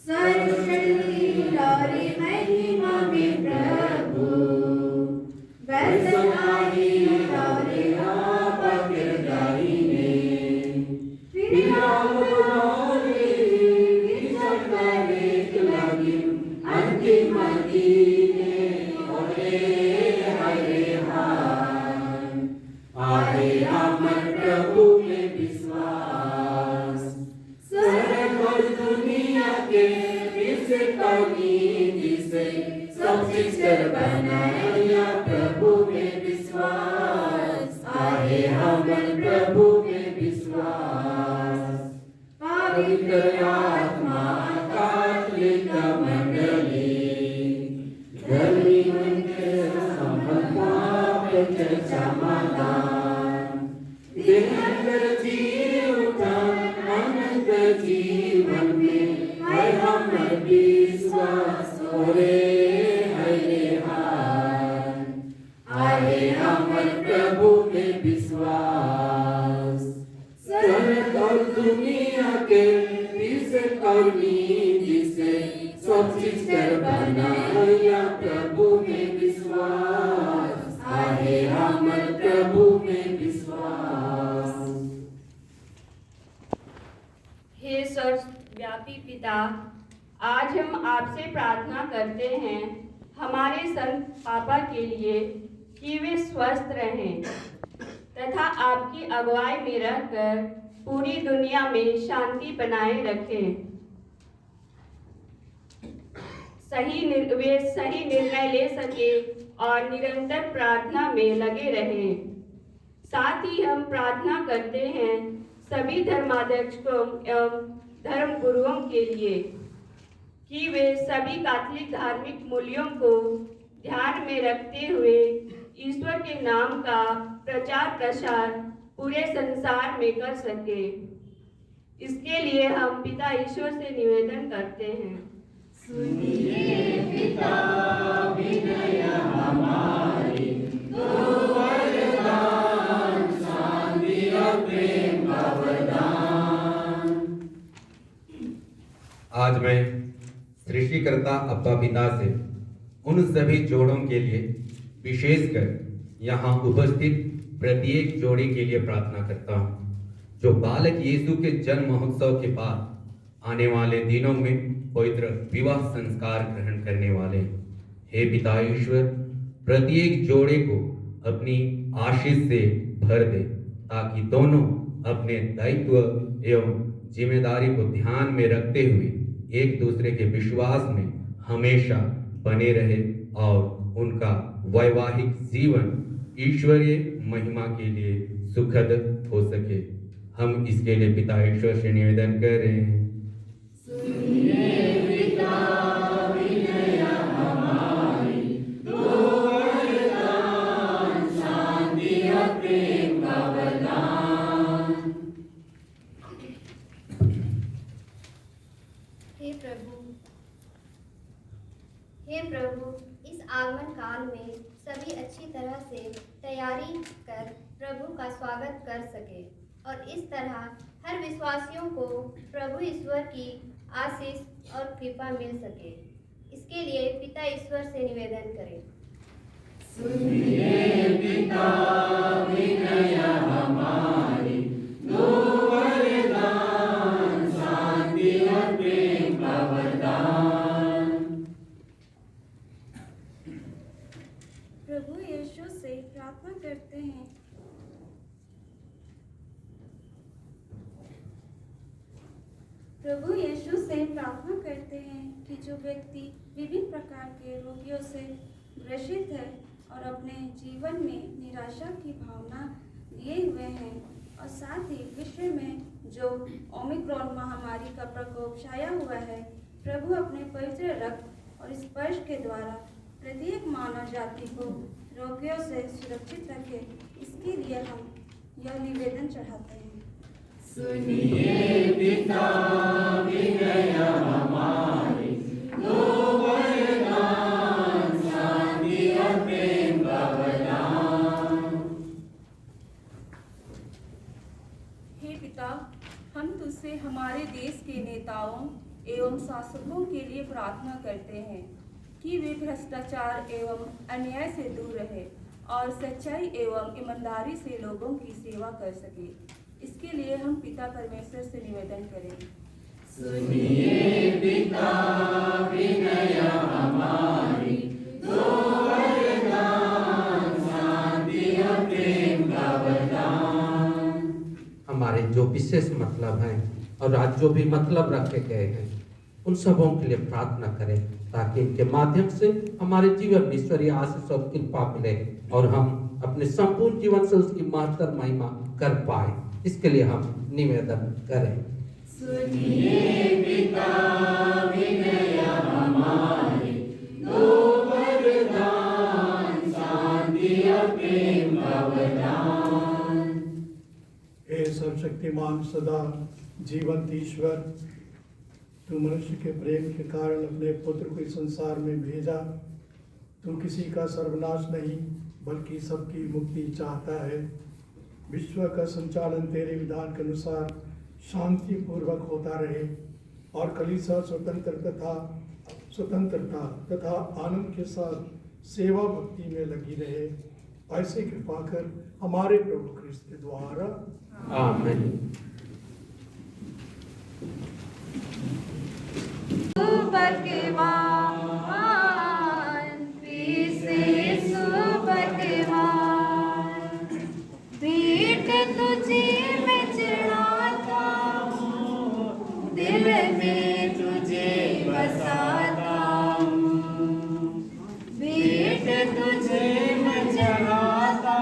सर्वशक्ति रे महिमा में प्रभु वैसन आहे रे आप किरदाईने पिरावरे विचार करे लगी अंतिम दीने ओरे हरे हाय आहे हमर प्रभु में विश्वास सर्व और दुनिया के विश्व कौनी जिसे सब चीज़ बनाया प्रभु में विश्वास आहे हमर प्रभु में विश्वास पवित्र आत्मा कातलिक मंडली धर्मी उनके संबंध समाधान दिनकर जीवता अनंत जीवन में है हमर विश्वास ओरे हरे हाय आहे हमर प्रभु में विश्वास सर्व और दुनिया के विश्व कौनी जिसे सब चीज कर बनाया प्रभु में विश्वास आहे हमर प्रभु में विश्वास। हे सर्वव्यापी पिता, आज हम आपसे प्रार्थना करते हैं हमारे संत पापा के लिए कि वे स्वस्थ रहें तथा आपकी अगुवाई में रहकर पूरी दुनिया में शांति बनाए रखें। वे सही निर्णय ले सके और निरंतर प्रार्थना में लगे रहें। साथ ही हम प्रार्थना करते हैं सभी धर्माध्यक्षों एवं धर्म गुरुओं के लिए कि वे सभी कैथोलिक धार्मिक मूल्यों को ध्यान में रखते हुए ईश्वर के नाम का प्रचार प्रसार पूरे संसार में कर सके। इसके लिए हम पिता ईश्वर से निवेदन करते हैं। सुनिए पिता विनय हमारी, दो वरदान शांति और प्रेम का वरदान। आज मैं सृष्टिकर्ता अब्बा पिता से उन सभी जोड़ों के लिए, विशेषकर यहाँ उपस्थित प्रत्येक जोड़ी के लिए प्रार्थना करता हूँ जो बालक यीशु के जन्म महोत्सव के बाद आने वाले दिनों में पवित्र विवाह संस्कार ग्रहण करने वाले हैं। हे पिता ईश्वर, प्रत्येक जोड़े को अपनी आशीष से भर दे ताकि दोनों अपने दायित्व एवं जिम्मेदारी को ध्यान में रखते हुए एक दूसरे के विश्वास में हमेशा बने रहे और उनका वैवाहिक जीवन ईश्वरीय महिमा के लिए सुखद हो सके। हम इसके लिए पिता ईश्वर से निवेदन कर रहे हैं। सुनिए पिता विनय हमारी, दो वरदान शांति और प्रेम का वरदान। हे प्रभु, इस आगमन काल में सभी अच्छी तरह से तैयारी कर प्रभु का स्वागत कर सके और इस तरह हर विश्वासियों को प्रभु ईश्वर की आशीष और कृपा मिल सके। इसके लिए पिता ईश्वर से निवेदन करें। सुनिए पिता विनय हमारी, दो वरदान शांति और प्रेम का वरदान। प्रभु यीशु से प्रार्थना करते हैं। प्रभु यीशु से प्रार्थना करते हैं जो व्यक्ति विभिन्न प्रकार के रोगियों से ग्रसित है और अपने जीवन में निराशा की भावना लिए हुए हैं, और साथ ही विश्व में जो ओमिक्रॉन महामारी का प्रकोप छाया हुआ है, प्रभु अपने पवित्र रक्त और स्पर्श के द्वारा प्रत्येक मानव जाति को रोगियों से सुरक्षित रखे, इसके लिए हम यह निवेदन चढ़ाते हैं। सुनिए पिता विनय हमारी, दो वरदान शांति और प्रेम का वरदान। हे पिता, हम तुझसे हमारे देश के नेताओं एवं शासकों के लिए प्रार्थना करते हैं कि वे भ्रष्टाचार एवं अन्याय से दूर रहे और सच्चाई एवं ईमानदारी से लोगों की सेवा कर सके। इसके लिए हम पिता परमेश्वर से निवेदन करें। सुनिए पिता विनय हमारी, दो वरदान शांति और प्रेम का वरदान। हमारे जो विशेष मतलब हैं और आज जो भी मतलब रखे गए हैं, उन सबों के लिए प्रार्थना करें ताकि इनके माध्यम से हमारे जीवन में ईश्वरीय आशीष और कृपा मिले और हम अपने संपूर्ण जीवन से उसकी महत्तर महिमा कर पाए। इसके लिए हम निवेदन करें। सुनिए पिता विनय हमारी, दो वरदान शांति और प्रेम का वरदान। हे सर्वशक्तिमान सदा जीवंत ईश्वर, तू मनुष्य के प्रेम के कारण अपने पुत्र को इस संसार में भेजा। तू किसी का सर्वनाश नहीं बल्कि सबकी मुक्ति चाहता है। विश्व का संचालन तेरे विधान के अनुसार शांति पूर्वक होता रहे और कलीसिया स्वतंत्रता तथा आनंद के साथ सेवा भक्ति में लगी रहे। ऐसे कृपा कर हमारे प्रभु क्रिस्त के द्वारा। आमीन। भेंट तुझे मैं चढ़ाता हूँ, दिल में तुझे बसाता हूँ। भेंट तुझे मैं चढ़ाता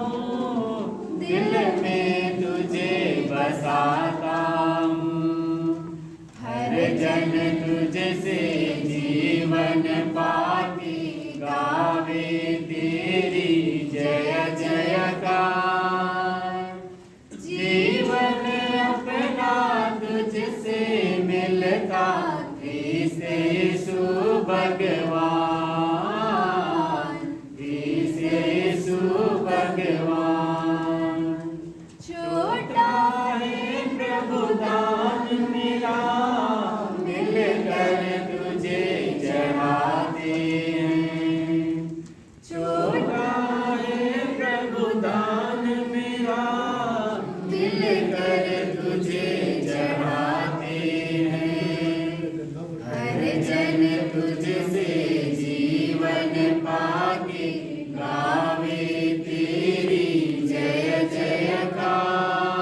हूँ, दिल में तुझे बसाता हूँ। हर जन तुझसे जीवन पाती गावे तेरी जय जयकार। जीवन अपना तुझसे मिलता यीशु भगवान, यीशु भगवान। छोटा है प्रभु दान मेरा, मिलकर तुझे चढ़ाते हैं। छोटा है प्रभु दान मेरा, मिलकर तुझे चढ़ाते हैं। हर जन तुझसे जीवन पाके गावे तेरी जय जयकार।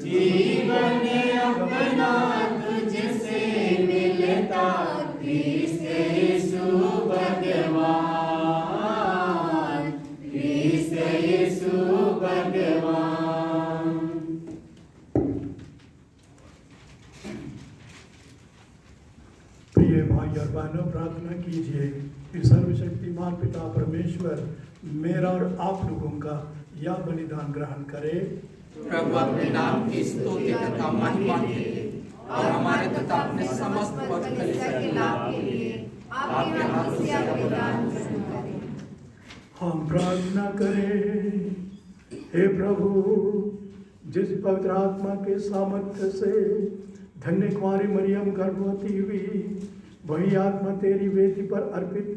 जीवन अपना तुझसे मिलता यीशु भगवान, यीशु भगवान। प्रिय भाई और बहनों, प्रार्थना कीजिए कि सर्वशक्तिमान पिता परमेश्वर मेरा और आप लोगों का यह बलिदान ग्रहण करे। प्रभु अपने नाम की स्तुति तथा महिमा के लिए और हमारे तथा अपने समस्त पवित्र कलीसिया के लाभ के लिए आपके हाथ से यह बलिदान ग्रहण करें। हम प्रार्थना करें। हे प्रभु, जिस पवित्र आत्मा के सामर्थ्य से धन्य कुंवारी मरियम गर्भवती हुई, वही आत्मा तेरी वेदी पर अर्पित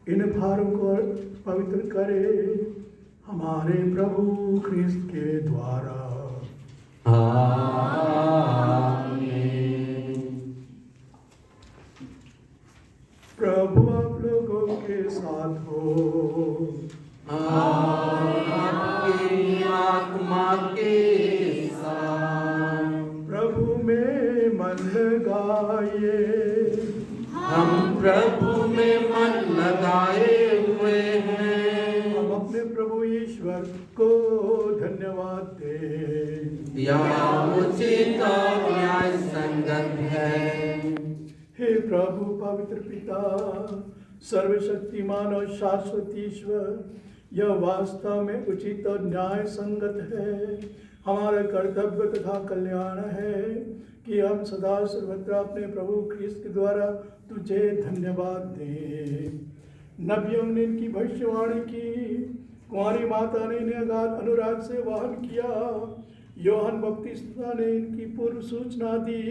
इन भारों को पवित्र करे, हमारे प्रभु ख्रिस्त के द्वारा। प्रभु आप लोगों के साथ हो। आपकी आत्मा के साथ। प्रभु में मन लगा आइए। हम प्रभु में मन लगाए हुए हैं। हम अपने प्रभु ईश्वर को धन्यवाद दें। यह उचित और न्याय संगत है। हे प्रभु पवित्र पिता, सर्वशक्तिमान और शाश्वत ईश्वर, यह वास्तव में उचित और न्याय संगत है, हमारा कर्तव्य तथा कल्याण है कि हम सदा सर्वत्र अपने प्रभु ख्रीस्त के द्वारा तुझे धन्यवाद दें। नबियों ने इनकी भविष्यवाणी की, कुंवारी माता ने इन्हें अगाध अनुराग से वाहन किया, योहन बपतिस्मा ने इनकी पूर्व सूचना दी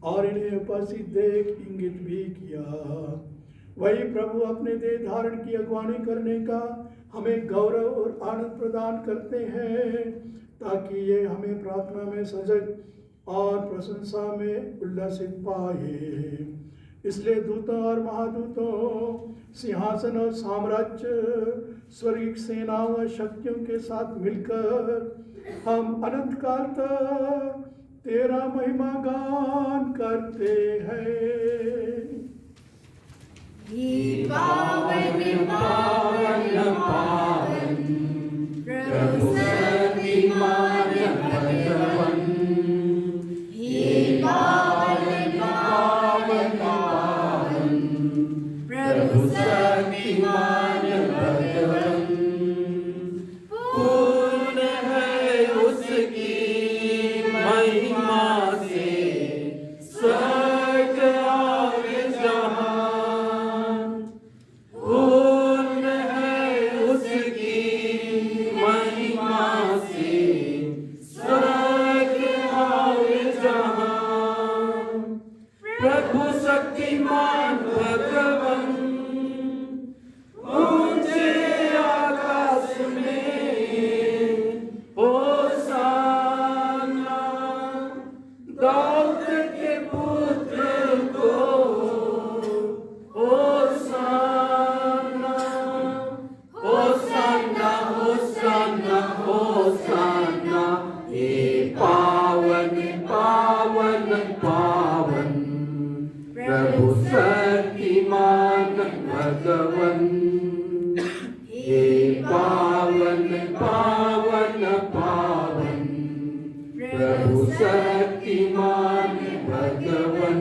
और इन्हें उपस्थित देख इंगित भी किया। वही प्रभु अपने देह धारण की अगुवानी करने का हमें गौरव और आनंद प्रदान करते हैं, ताकि ये हमें प्रार्थना में सजग और प्रशंसा में उल्लसित पाए। इसलिए दूतों और महादूतों, सिंहासन और साम्राज्य, स्वर्गिक सेनाओं और शक्तियों के साथ मिलकर हम अनंत काल तक तेरा महिमा गान करते हैं। पावन पावन पावन प्रभु शक्तिमान भगवन। हे पावन पावन पावन प्रभु शक्तिमान भगवन। पूर्ण है उसकी महिमा से स्वर्ग और जहान। पूर्ण है उसकी महिमा से स्वर्ग और जहान। प्रभु शक्तिमान भगवन ऊंचे आकाश में होशाना। दाऊद के पुत्र को होशाना। होशाना होशाना होशाना। हे पावन पावन पावन प्रभु शक्तिमान भगवन। हे पावन पावन पावन प्रभु शक्तिमान भगवन।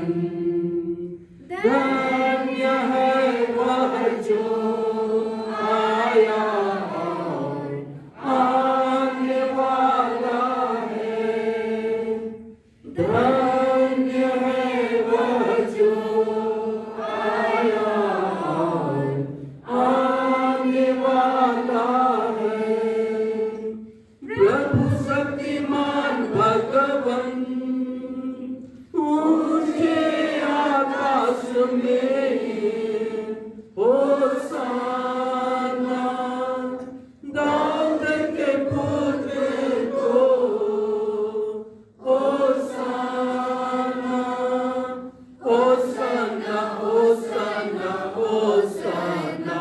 धन्य है वह जो आया और आने वाला है। धन्य है वह जो आया और आने वाला है। प्रभु शक्तिमान भगवन ऊंचे आकाश में होशाना। दाऊद के पुत्र को होशाना। होशाना होशाना होशाना।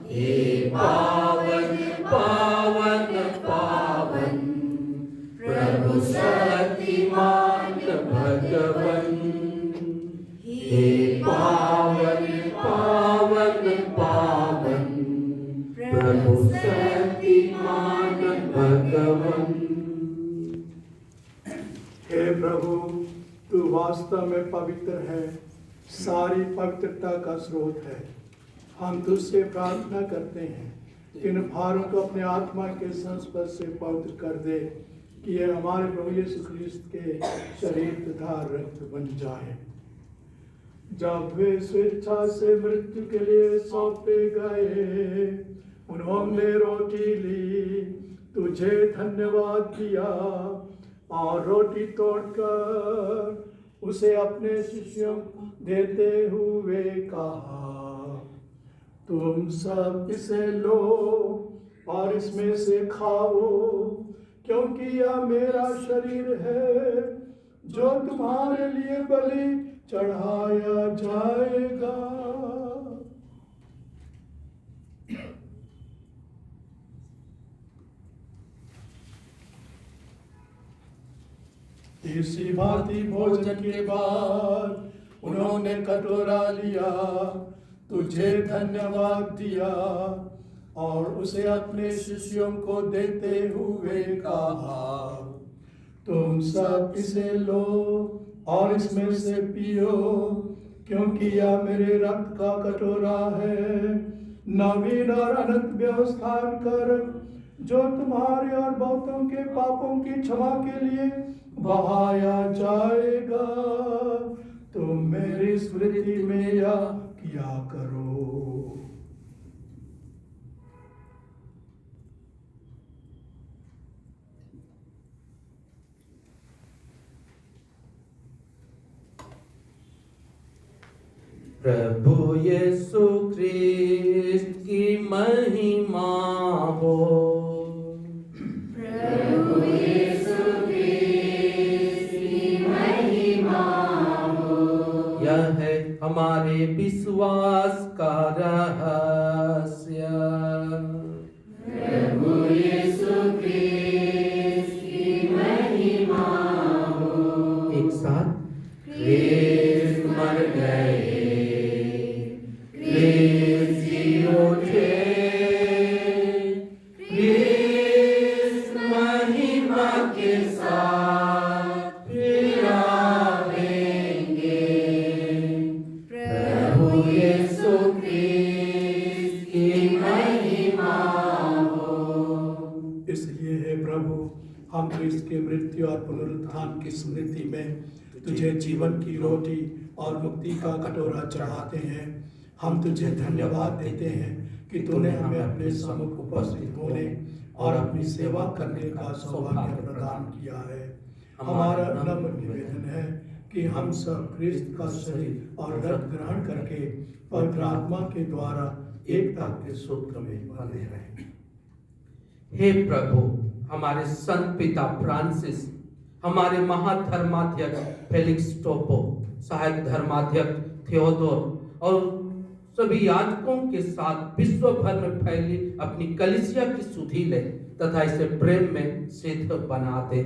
हे पावन पावन पावन प्रभु शक्तिमान भगवन। हे पावन पावन पावन प्रभु शक्तिमान भगवन। हे प्रभु, तू वास्तव में पवित्र है, सारी पवित्रता का स्रोत है। हम तुझसे प्रार्थना करते हैं, इन भारों को अपने आत्मा के संस्पर्श से पवित्र कर दे, कि ये हमारे प्रभु यीशु ख्रीस्त के शरीर तथा रक्त बन जाए। जब वे स्वेच्छा से मृत्यु के लिए सौंपे गए, उन्होंने रोटी ली, तुझे धन्यवाद दिया और रोटी तोड़कर उसे अपने शिष्यों देते हुए कहा, तुम सब इसे लो और इसमें से खाओ, क्योंकि यह मेरा शरीर है जो तुम्हारे लिए बलि चढ़ाया जाएगा। इसी भांति भोजन के बाद उसने कटोरा लिया, तुझे धन्यवाद दिया और उसे अपने शिष्यों को देते हुए कहा, तुम सब इसे लो और इसमें से पियो, क्योंकि यह मेरे रक्त का कटोरा है, नवीन और अनंत व्यवस्थान कर, जो तुम्हारे और बहुतों के पापों की क्षमा के लिए बहाया जाएगा। तुम मेरी स्मृति में यह किया करो। प्रभु यीशु ख्रिस्त की महिमा हो। प्रभु यीशु ख्रिस्त की महिमा हो। यह है हमारे विश्वास का रहस्य। प्रभु यीशु ख्रिस्त की महिमा हो। एक साथ ख्रिस्त मर गए, ख्रिस्त जी उठे, ख्रिस्त महिमा के साथ फिर आवेंगे। प्रभु यीशु ख्रिस्त की महिमा हो। इसलिए हे प्रभु, हम क्रिस्त के मृत्यु और पुनरुत्थान की स्मृति में तुझे जीवन की रोटी और मुक्ति का कटोरा चढ़ाते हैं। हम तुझे धन्यवाद देते हैं कि तूने हमें अपने सम्मुख उपस्थित होने और अपनी सेवा करने का सौभाग्य प्रदान किया है। हमारा नम्र निवेदन है कि हम सब क्रिस्त का शरीर और रक्त ग्रहण करके पवित्र आत्मा के द्वारा एकता के सूत्र में बंधे रहें। हे प्रभु, हमारे संत पिता फ्रांसिस, हमारे महाधर्माध्यक्ष फेलिक्स टोपो, सहायक धर्माध्यक्ष थियोडोर और सभी याजकों के साथ विश्व भर में फैली अपनी कलीसिया की सुधि ले तथा इसे प्रेम में सिद्ध बना दे।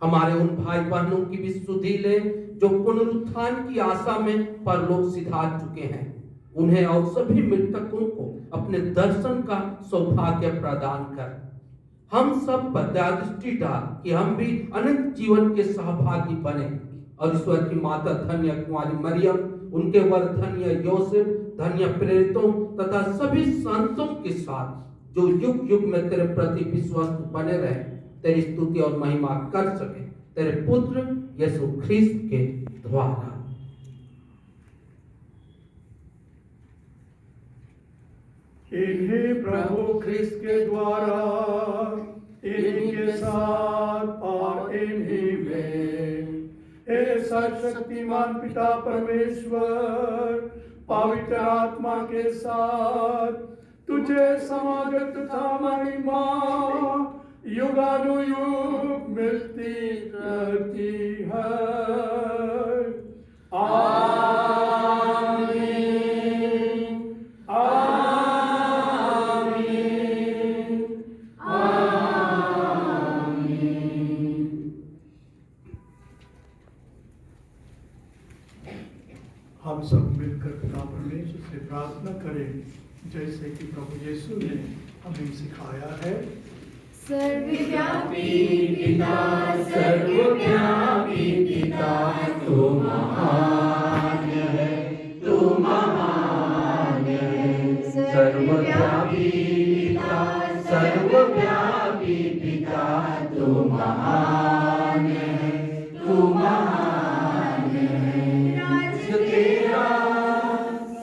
हमारे उन भाई बहनों की भी सुधि ले जो पुनरुत्थान की आशा में परलोक सिधार चुके हैं। उन्हें और सभी मृतकों को अपने दर्शन का सौभाग्य प्रदान कर। हम सब पर दया दृष्टि डाल कि हम भी अनंत जीवन के सहभागी बने और ईश्वर की माता धन्य कुंवारी मरियम, उनके वर धन्य योसेफ, धन्य प्रेरितों तथा सभी संतों के साथ जो युग युग में तेरे प्रति विश्वस्त बने रहे, तेरी स्तुति और महिमा कर सके तेरे पुत्र यीशु ख्रिस्त के द्वारा। इन्हीं प्रभु ख्रिस्त के द्वारा, इन्हीं के साथ और इन्हीं में, हे सर्वशक्तिमान पिता परमेश्वर, पवित्र आत्मा के साथ तुझे समागत तथा महिमा युगानुयुग मिलती रहती है। आमीन। हम सब मिलकर पिता परमेश्वर से प्रार्थना करें, जैसे कि प्रभु यीशु ने हमें सिखाया है। सर्वव्यापी पिता, सर्वव्यापी पिता, तू महान है, तू महान है। सर्वव्यापी पिता, सर्वव्यापी पिता, तू महान है, तू महान है। राज तेरा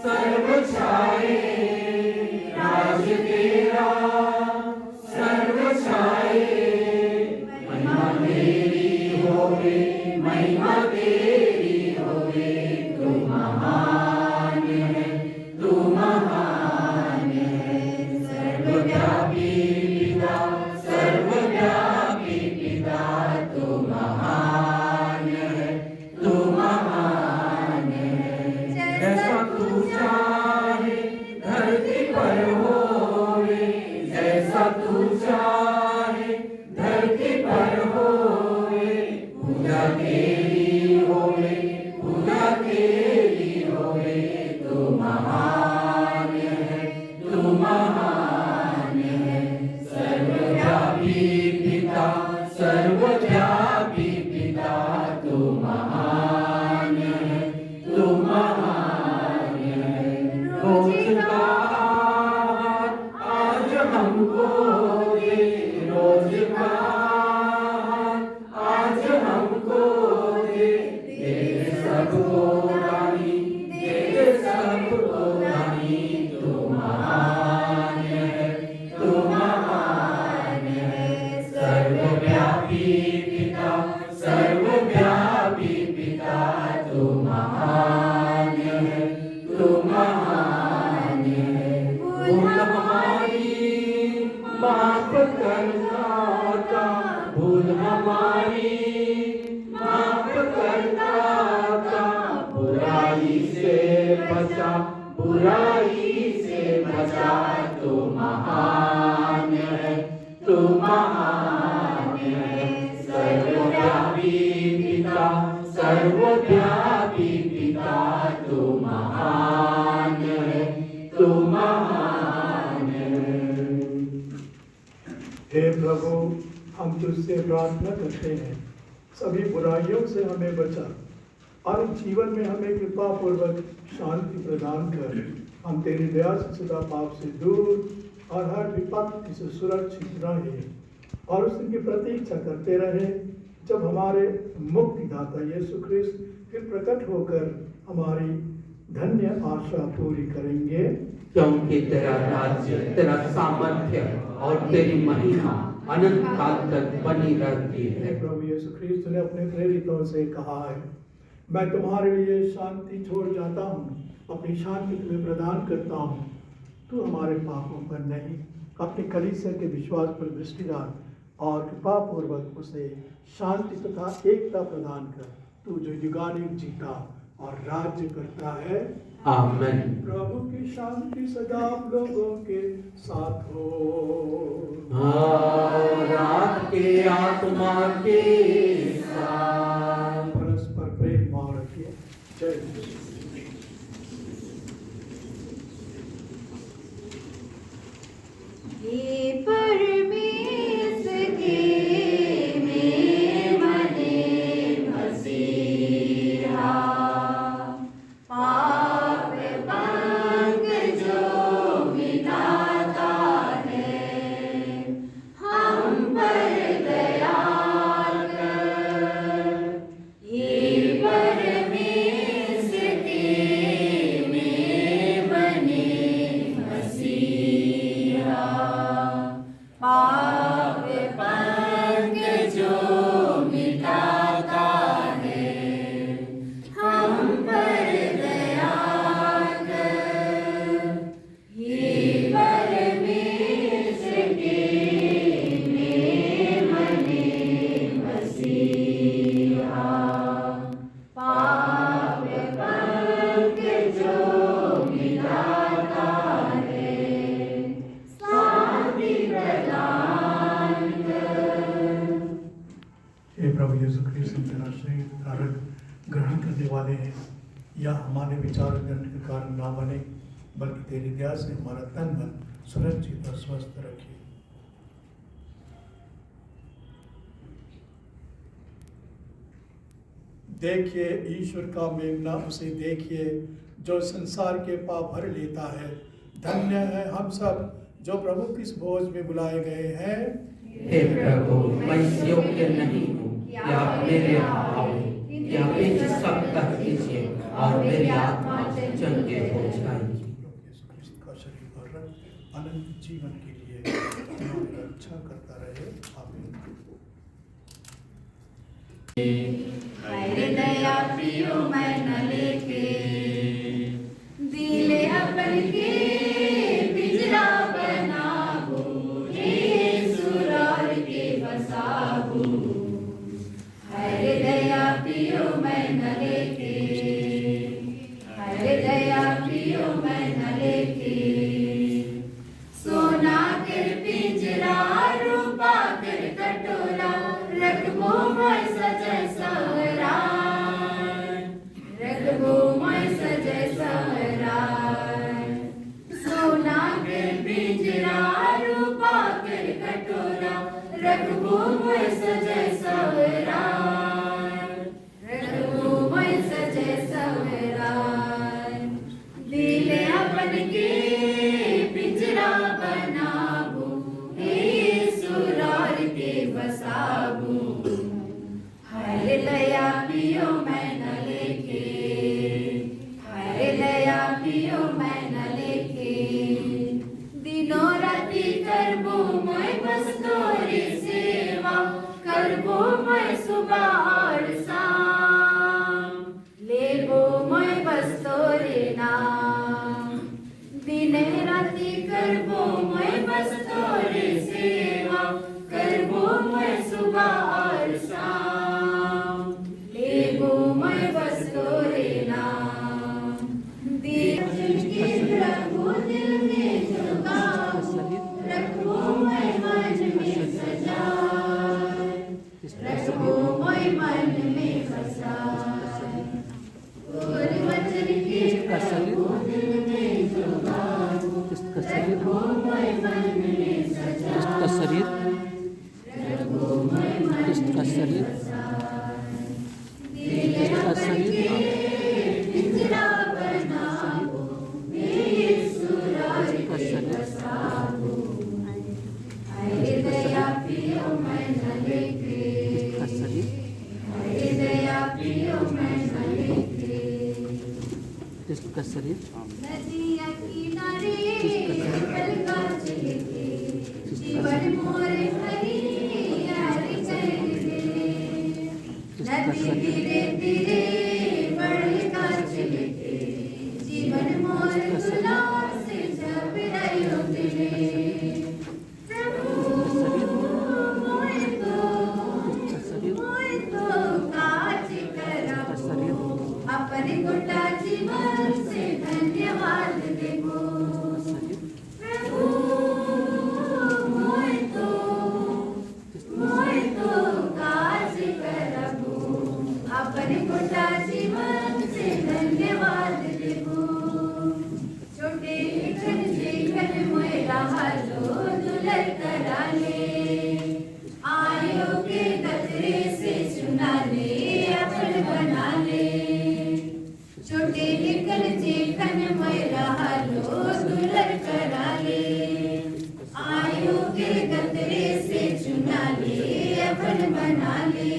सर्व छाए, राज तेरा सर्व छाए, महिमा तेरी होवे, महिमा तेरी होवे, रानी, दे सबको रानी, तू महान है, तू महान है। सर्वव्यापी पिता, सर्वव्यापी पिता, तू महान है, तू महान है। भूल हमारी माफ करना, भूल हमारी माफ करना, बुराई से बचा, बुराई से बचा, तू महान है, तू महान है। सर्वव्यापी पिता, सर्वव्यापी पिता, तू महान है, तू महान है। हे प्रभु, हम तुझसे प्रार्थना करते हैं, सभी बुराइयों से हमें बचा और जीवन में हमें कृपा पूर्वक शांति प्रदान कर। हम तेरी दया से सदा पाप से दूर और हर विपत्ति से सुरक्षित रहे और उस दिन की प्रतीक्षा करते रहे जब हमारे मुक्तिदाता यीशु ख्रिस्त फिर प्रकट होकर हमारी धन्य आशा पूरी करेंगे। क्योंकि तेरा राज्य, तेरा सामर्थ्य और तेरी महिमा अनंत काल तक बनी रहती है। प्रभु यीशु ख्रिस्त ने अपने प्रेरितों से कहा है, मैं तुम्हारे लिए शांति छोड़ जाता हूँ, अपनी शांति तुम्हें प्रदान करता हूँ। तू हमारे पापों पर नहीं, अपनी कलीसिया के विश्वास पर दृष्टि डाल और कृपा पूर्वक उसे शांति तथा एकता प्रदान कर। तू जो युगानुयुग जीता और राज्य करता है। आमीन। प्रभु की शांति सदा आप लोगों के साथ हो और आपके आत्मा के साथ। परस्पर प्रेम और रखिए। जय यीशु। हे परमेश्वर के मेमने मसीहा, पाप पंग जो मिटाता है, हम पर दया कर। हे परमेश्वर के मेमने मसीहा, पाप पंग जो मिटाता है, हम पर दया कर। हे परमेश्वर के मेमने मसीहा, पाप पंग जो मिटाता है, शांति प्रदान कर। हे प्रभु यीशु ख्रिस्त, हम तेरा शरीर तथा रक्त ग्रहण करने वाले हैं। यह हमारे विचार दंड के कारण ना बने, बल्कि तेरी दया से हमारा तन मन सुरक्षित और स्वस्थ रखे। देखिए ईश्वर का मेमना, उसे देखिए जो संसार के पाप भर लेता है। धन्य है हम सब जो प्रभु की इस भोज में बुलाए गए हैं। हे प्रभु, मैं इस योग्य नहीं हूँ कि आप मेरे यहाँ आओ, या बीच सब तक कीजिए और मेरी आत्मा चंगे हो जाएगी। यीशु ख्रिस्त का शरीर और रक्त अनंत जीवन के लिए हमारी रक्षा करता रहे। आमीन। दया पियो मैं न लेके, दिले अपन के पिंजरा बनाबो, हे सुरार के बसाबो। हरे दया पियो मैं न लेके, हरे दया पियो मैं न लेके। सोना कर पिंजरा, रूपा कर कटोरा, रखबो मैं सजय सहरा, रखबो मैं सजय सहरा। सोना कर पिंजरा, रूपा कर कटोरा, रखबो मैं सजय सहरा, रखबो मैं सजय सहरा। दिले अपन के पिंजरा बनाबो, हे सुरार के बसाबो। हरे दया पियो मैं न लेके, करबो मैं बस तोरे सेवा, करबो मैं सुबह और शाम, लेबो मैं बस तोरे नाम। दीन के प्रभु दिल में झुकाऊं, रखबो मैं मन में सजाए, रखबो मैं मन में बसाए। गुर वचन के प्रभु दिल में झुकाऊं, रखबो मैं मन में सजाए, रखबो मैं मन में बसाए। दिल अपने पिंजरा बनाओ, यीशु राज में बसाओ। आए दया पियो मैं न लेके, आए दया पियो मैं न लेके। नदिया किनारे पलका चलके, जीवन मोरे हरियाली कर दे। नदी धीरे धीरे पलका चलके, जीवन मोरे गुलाब से झपड़ाई होते। प्रभु मोए तो काज करबो, अपने गोटा जीवन से धन्यवाद देबो। प्रभु मोए तो काज करबो, अपने गोटा जीवन से धन्यवाद देबो। छोटे खन जीवन मोरा हालो दुलर कराले, आयो के कतरे से चुना ले अपन बना ले। छोटे निकल जेखन मोरा हालो दुलर कराले, आयो के कतरे से चुना ले अपन बना ले।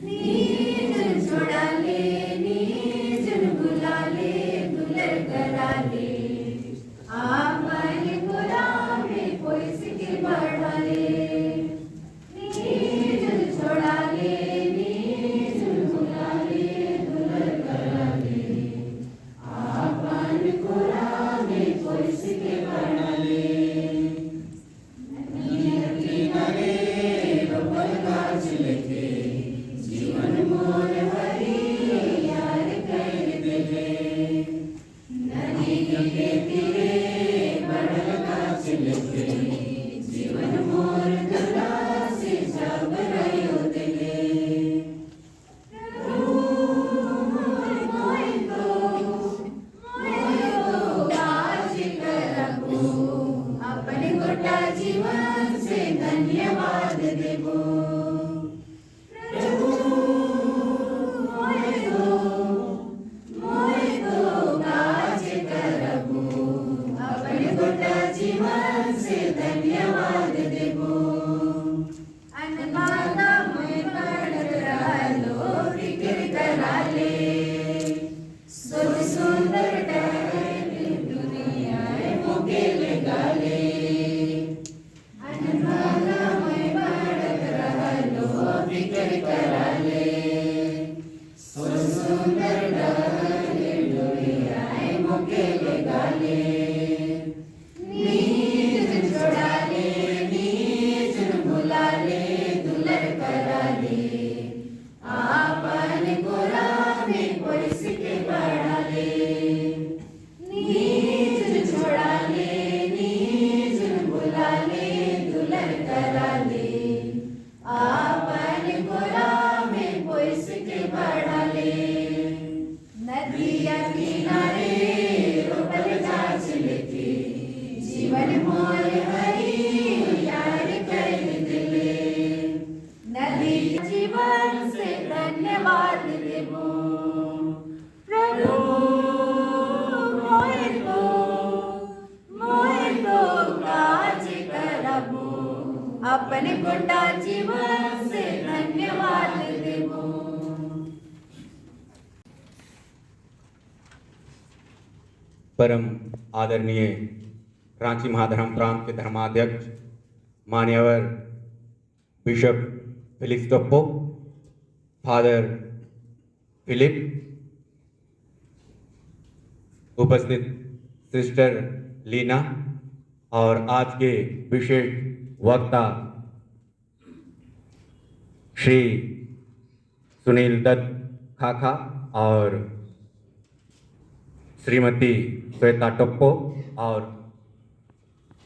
नीज छोड़ा ले, नीज बुला ले, दुलर करा ले। आपन गोरा में कोई सिके बढ़ा ले। नीज छोड़ा ले, नीज बुला ले, दुलर करा ले। आपन गोरा में कोई सिके बढ़ा ले। नदिया किनारे रोपल गाछ लेके, जीवन मोर हरियार कर देले। नदी के तीरे बढ़ल गाछ लेके, जीवन मोर गला से झबरायो देले। प्रभु मोए तो काज करबो, अपने गोटा जीवन से धन्यवाद देबो। प्रभु मोए तो काज करबो, अपने गोटा जीवन से धन्यवाद देबो। अन्नदाता मैं पढ़त रहलो फिक्र करा ले, सोच सुंदर टहल दुनिया मोके लगा ले। अन्नदाता मैं पढ़त रहलो फिक्र करा ले, सोच सुंदर टहल दुनिया मोके लगा ले। नीज छोड़ा ले, नीज बुला ले, दुलर करा ले। आपन गोरा में कोई सिके बढ़ा ले। नीज छोड़ा ले, नीज बुला ले, दुलर करा ले। आपन गोरा में कोई सिके बढ़ा ले। नदिया किनारे रोपल गाछ लेके, जीवन मोर हरियार कर देले। नदी जीवन से धन्यवाद देबो। प्रभु मोए तो काज करबो, अपने गोटा जीवन से धन्यवाद देबो। परम आदरणीय रांची महाधर्म प्रांत के धर्माध्यक्ष मान्यवर bishop Felix Toppo, father Philip, उपस्थित सिस्टर लीना, और आज के विशेष वक्ता श्री सुनील दत्त खाखा और श्रीमती श्वेता टोप्पो और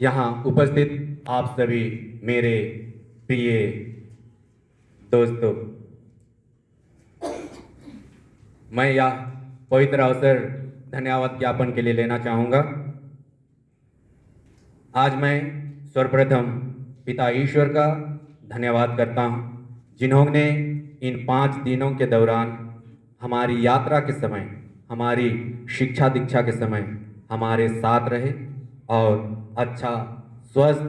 यहाँ उपस्थित आप सभी मेरे प्रिय दोस्तों, मैं यह पवित्र अवसर धन्यवाद ज्ञापन के लिए लेना चाहूँगा। आज मैं सर्वप्रथम पिता ईश्वर का धन्यवाद करता हूँ, जिन्होंने इन 5 दिनों के दौरान हमारी यात्रा के समय, हमारी शिक्षा दीक्षा के समय हमारे साथ रहे और अच्छा स्वस्थ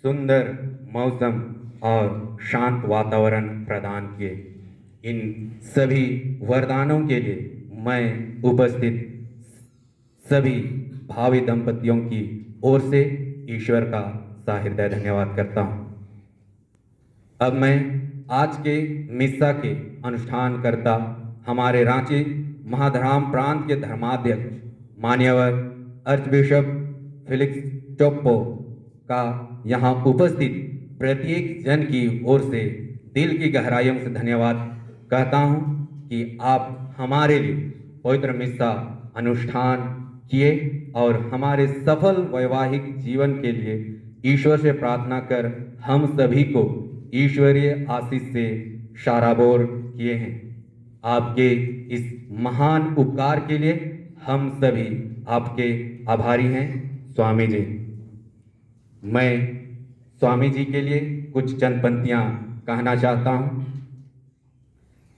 सुंदर मौसम और शांत वातावरण प्रदान किए। इन सभी वरदानों के लिए मैं उपस्थित सभी भावी दंपतियों की ओर से ईश्वर का सहृदय धन्यवाद करता हूँ। अब मैं आज के मिस्सा के अनुष्ठान करता हमारे रांची महाधराम प्रांत के धर्माध्यक्ष मान्यवर आर्चबिशप फेलिक्स टोप्पो का यहाँ उपस्थित प्रत्येक जन की ओर से दिल की गहराइयों से धन्यवाद कहता हूँ कि आप हमारे लिए पवित्र मिस्सा अनुष्ठान किए और हमारे सफल वैवाहिक जीवन के लिए ईश्वर से प्रार्थना कर हम सभी को ईश्वरीय आशीष से शाराबोर किए हैं। आपके इस महान उपकार के लिए हम सभी आपके आभारी हैं स्वामी जी। मैं स्वामी जी के लिए कुछ चंद पंक्तियां कहना चाहता हूं।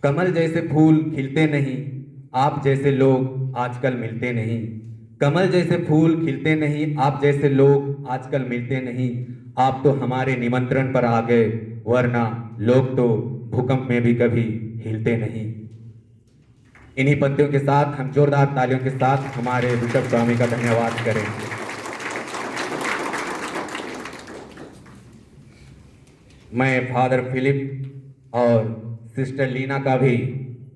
कमल जैसे फूल खिलते नहीं, आप जैसे लोग आजकल मिलते नहीं। कमल जैसे फूल खिलते नहीं, आप जैसे लोग आजकल मिलते नहीं। आप तो हमारे निमंत्रण पर आ गए, वरना लोग तो भूकंप में भी कभी हिलते नहीं। इन्हीं पंक्तियों के साथ हम जोरदार तालियों के साथ हमारे बिशप स्वामी का धन्यवाद करें। मैं फादर फिलिप और सिस्टर लीना का भी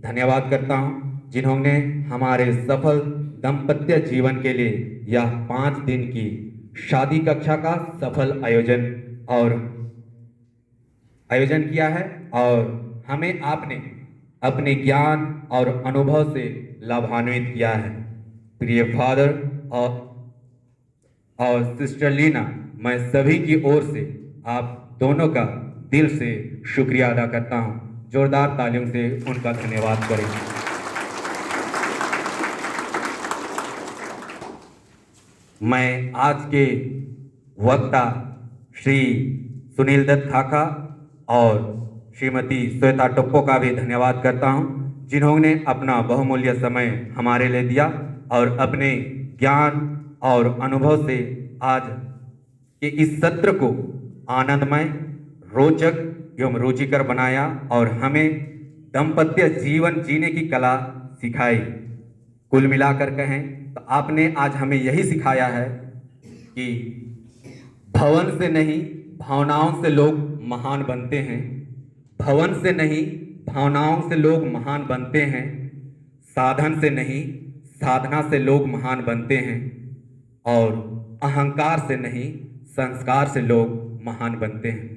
धन्यवाद करता हूं, जिन्होंने हमारे सफल दाम्पत्य जीवन के लिए यह 5 दिन की शादी कक्षा का सफल आयोजन किया है और हमें आपने अपने ज्ञान और अनुभव से लाभान्वित किया है। प्रिय फादर और सिस्टर लीना, मैं सभी की ओर से आप दोनों का दिल से शुक्रिया अदा करता हूं। जोरदार तालियों से उनका धन्यवाद करें। मैं आज के वक्ता श्री सुनील दत्त खाखा और श्रीमती श्वेता टोप्पो का भी धन्यवाद करता हूं, जिन्होंने अपना बहुमूल्य समय हमारे लिए दिया और अपने ज्ञान और अनुभव से आज के इस सत्र को आनंदमय, रोचक एवं रुचिकर बनाया और हमें दाम्पत्य जीवन जीने की कला सिखाई। कुल मिलाकर कहें तो आपने आज हमें यही सिखाया है कि भवन से नहीं भावनाओं से लोग महान बनते हैं। भवन से नहीं भावनाओं से लोग महान बनते हैं। साधन से नहीं साधना से लोग महान बनते हैं और अहंकार से नहीं संस्कार से लोग महान बनते हैं।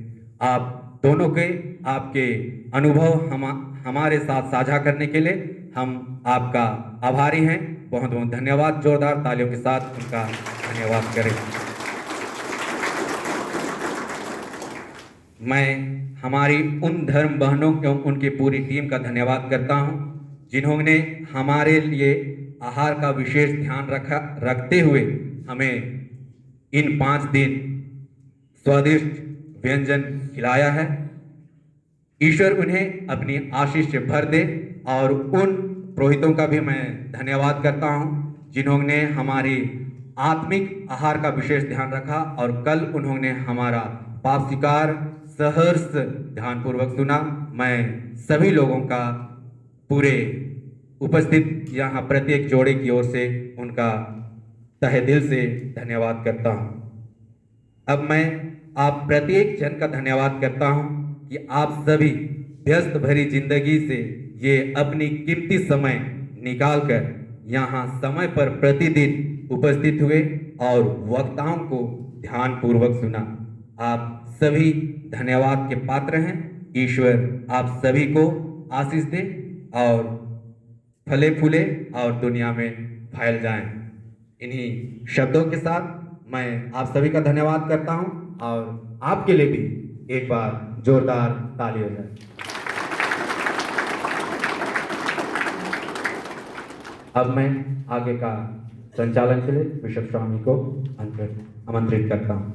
आप दोनों के आपके अनुभव हमारे साथ साझा करने के लिए हम आपका आभारी हैं। बहुत बहुत धन्यवाद। जोरदार तालियों के साथ उनका धन्यवाद करें। मैं हमारी उन धर्म बहनों एवं उनकी पूरी टीम का धन्यवाद करता हूं, जिन्होंने हमारे लिए आहार का विशेष ध्यान रखते हुए हमें इन 5 दिन स्वादिष्ट व्यंजन खिलाया है। ईश्वर उन्हें अपनी आशीष से भर दे और उन पुरोहितों का भी मैं धन्यवाद करता हूं, जिन्होंने हमारी आत्मिक आहार का विशेष ध्यान रखा और कल उन्होंने हमारा पाप स्वीकार सहर्ष ध्यानपूर्वक सुना। मैं सभी लोगों का पूरे उपस्थित यहाँ प्रत्येक जोड़े की ओर से उनका तहे दिल से धन्यवाद करता हूँ। अब मैं आप प्रत्येक जन का धन्यवाद करता हूँ कि आप सभी व्यस्त भरी जिंदगी से ये अपनी कीमती समय निकालकर यहाँ समय पर प्रतिदिन उपस्थित हुए और वक्ताओं को ध्यान पूर्वक सुना। आप सभी धन्यवाद के पात्र हैं। ईश्वर आप सभी को आशीष दे और फले फूले और दुनिया में फैल जाएं। इन्हीं शब्दों के साथ मैं आप सभी का धन्यवाद करता हूं और आपके लिए भी एक बार जोरदार ताली हो जाए। अब मैं आगे का संचालन के लिए बिशप स्वामी को आमंत्रित करता हूं।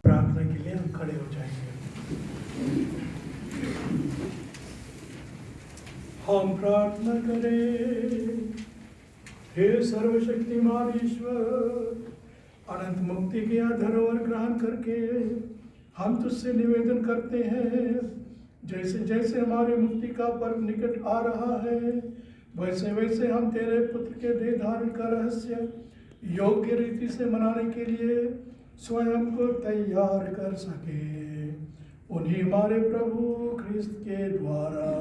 प्रार्थना के लिए हम खड़े हो जाएंगे। हम प्रार्थना करें। हे सर्वशक्तिमान ईश्वर, अनंत मुक्ति के धरोहर ग्रहण करके हम तुझसे निवेदन करते हैं, जैसे जैसे हमारे मुक्ति का पर्व निकट आ रहा है, वैसे वैसे हम तेरे पुत्र के देह धारण का रहस्य योग्य रीति से मनाने के लिए स्वयं को तैयार कर सके। उन्हीं हमारे प्रभु ख्रिस्त के द्वारा।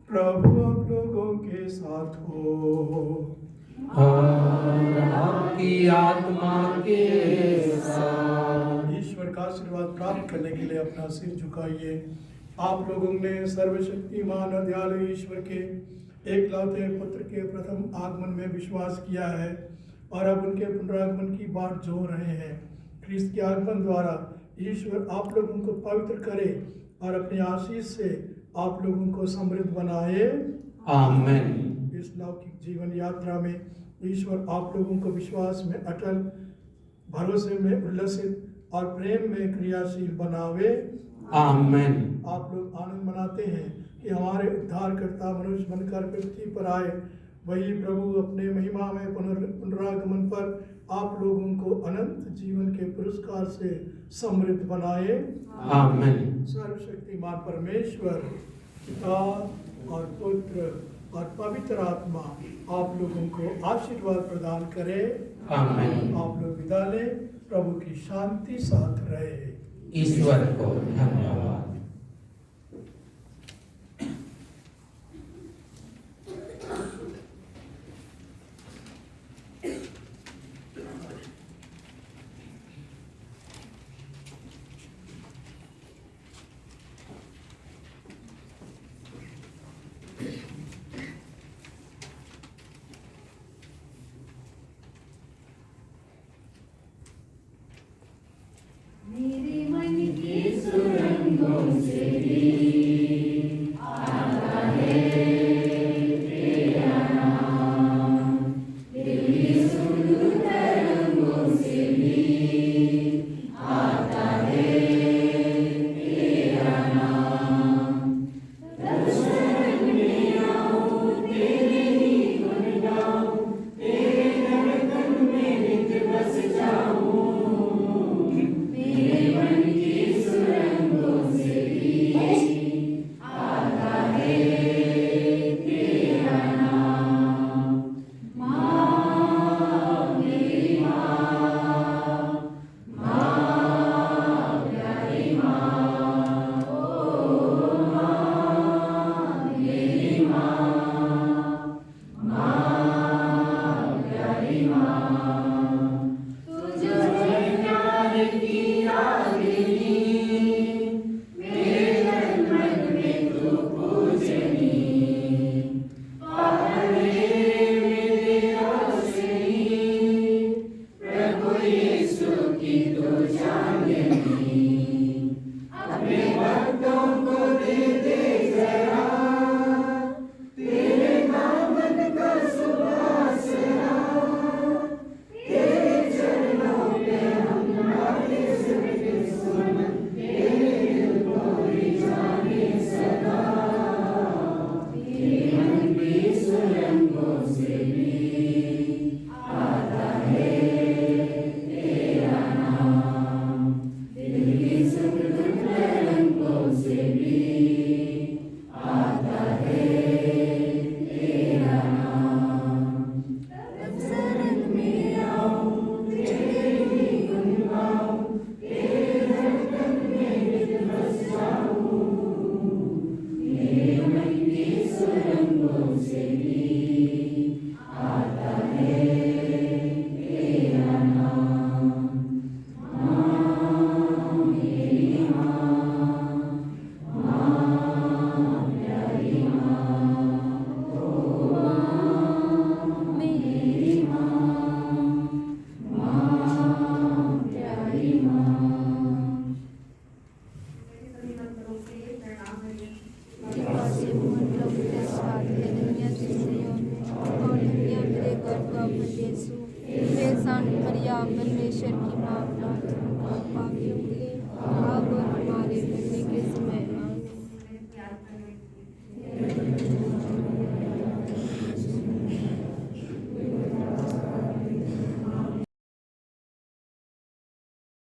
प्रभु आप लोगों के साथ हो और आपकी आत्मा के साथ। ईश्वर का आशीर्वाद प्राप्त करने के लिए अपना सिर झुकाइए। आप लोगों ने सर्वशक्तिमान दयालु ईश्वर के एकलौते पुत्र के प्रथम आगमन में विश्वास किया है और अब उनके पुनरागमन की बाट जो रहे हैं। ख्रिस्त के आगमन द्वारा ईश्वर आप लोगों को पवित्र करे और अपनी आशीष से आप लोगों को समृद्ध बनाए। आमीन। इस लौकिक जीवन यात्रा में ईश्वर आप लोगों को विश्वास में अटल, भरोसे में उल्लसित और प्रेम में क्रियाशील बनावे। आमीन। आप लोग आनंद मनाते हैं कि हमारे उद्धारकर्ता मनुष्य बनकर पृथ्वी पर आए। वही प्रभु अपने महिमा में पुनरागमन पर आप लोगों को अनंत जीवन के पुरस्कार से समृद्ध बनाए। आमीन। सर्वशक्तिमान परमेश्वर पिता और पुत्र और पवित्र आत्मा आप लोगों को आशीर्वाद प्रदान करे। आमीन। आप लोग विदा लें। प्रभु की शांति साथ रहे। ईश्वर को धन्यवाद। मेरे मन की सुरंगों यीशु हे सान मरिया परमेश्वर की माँ प्रार्थना कर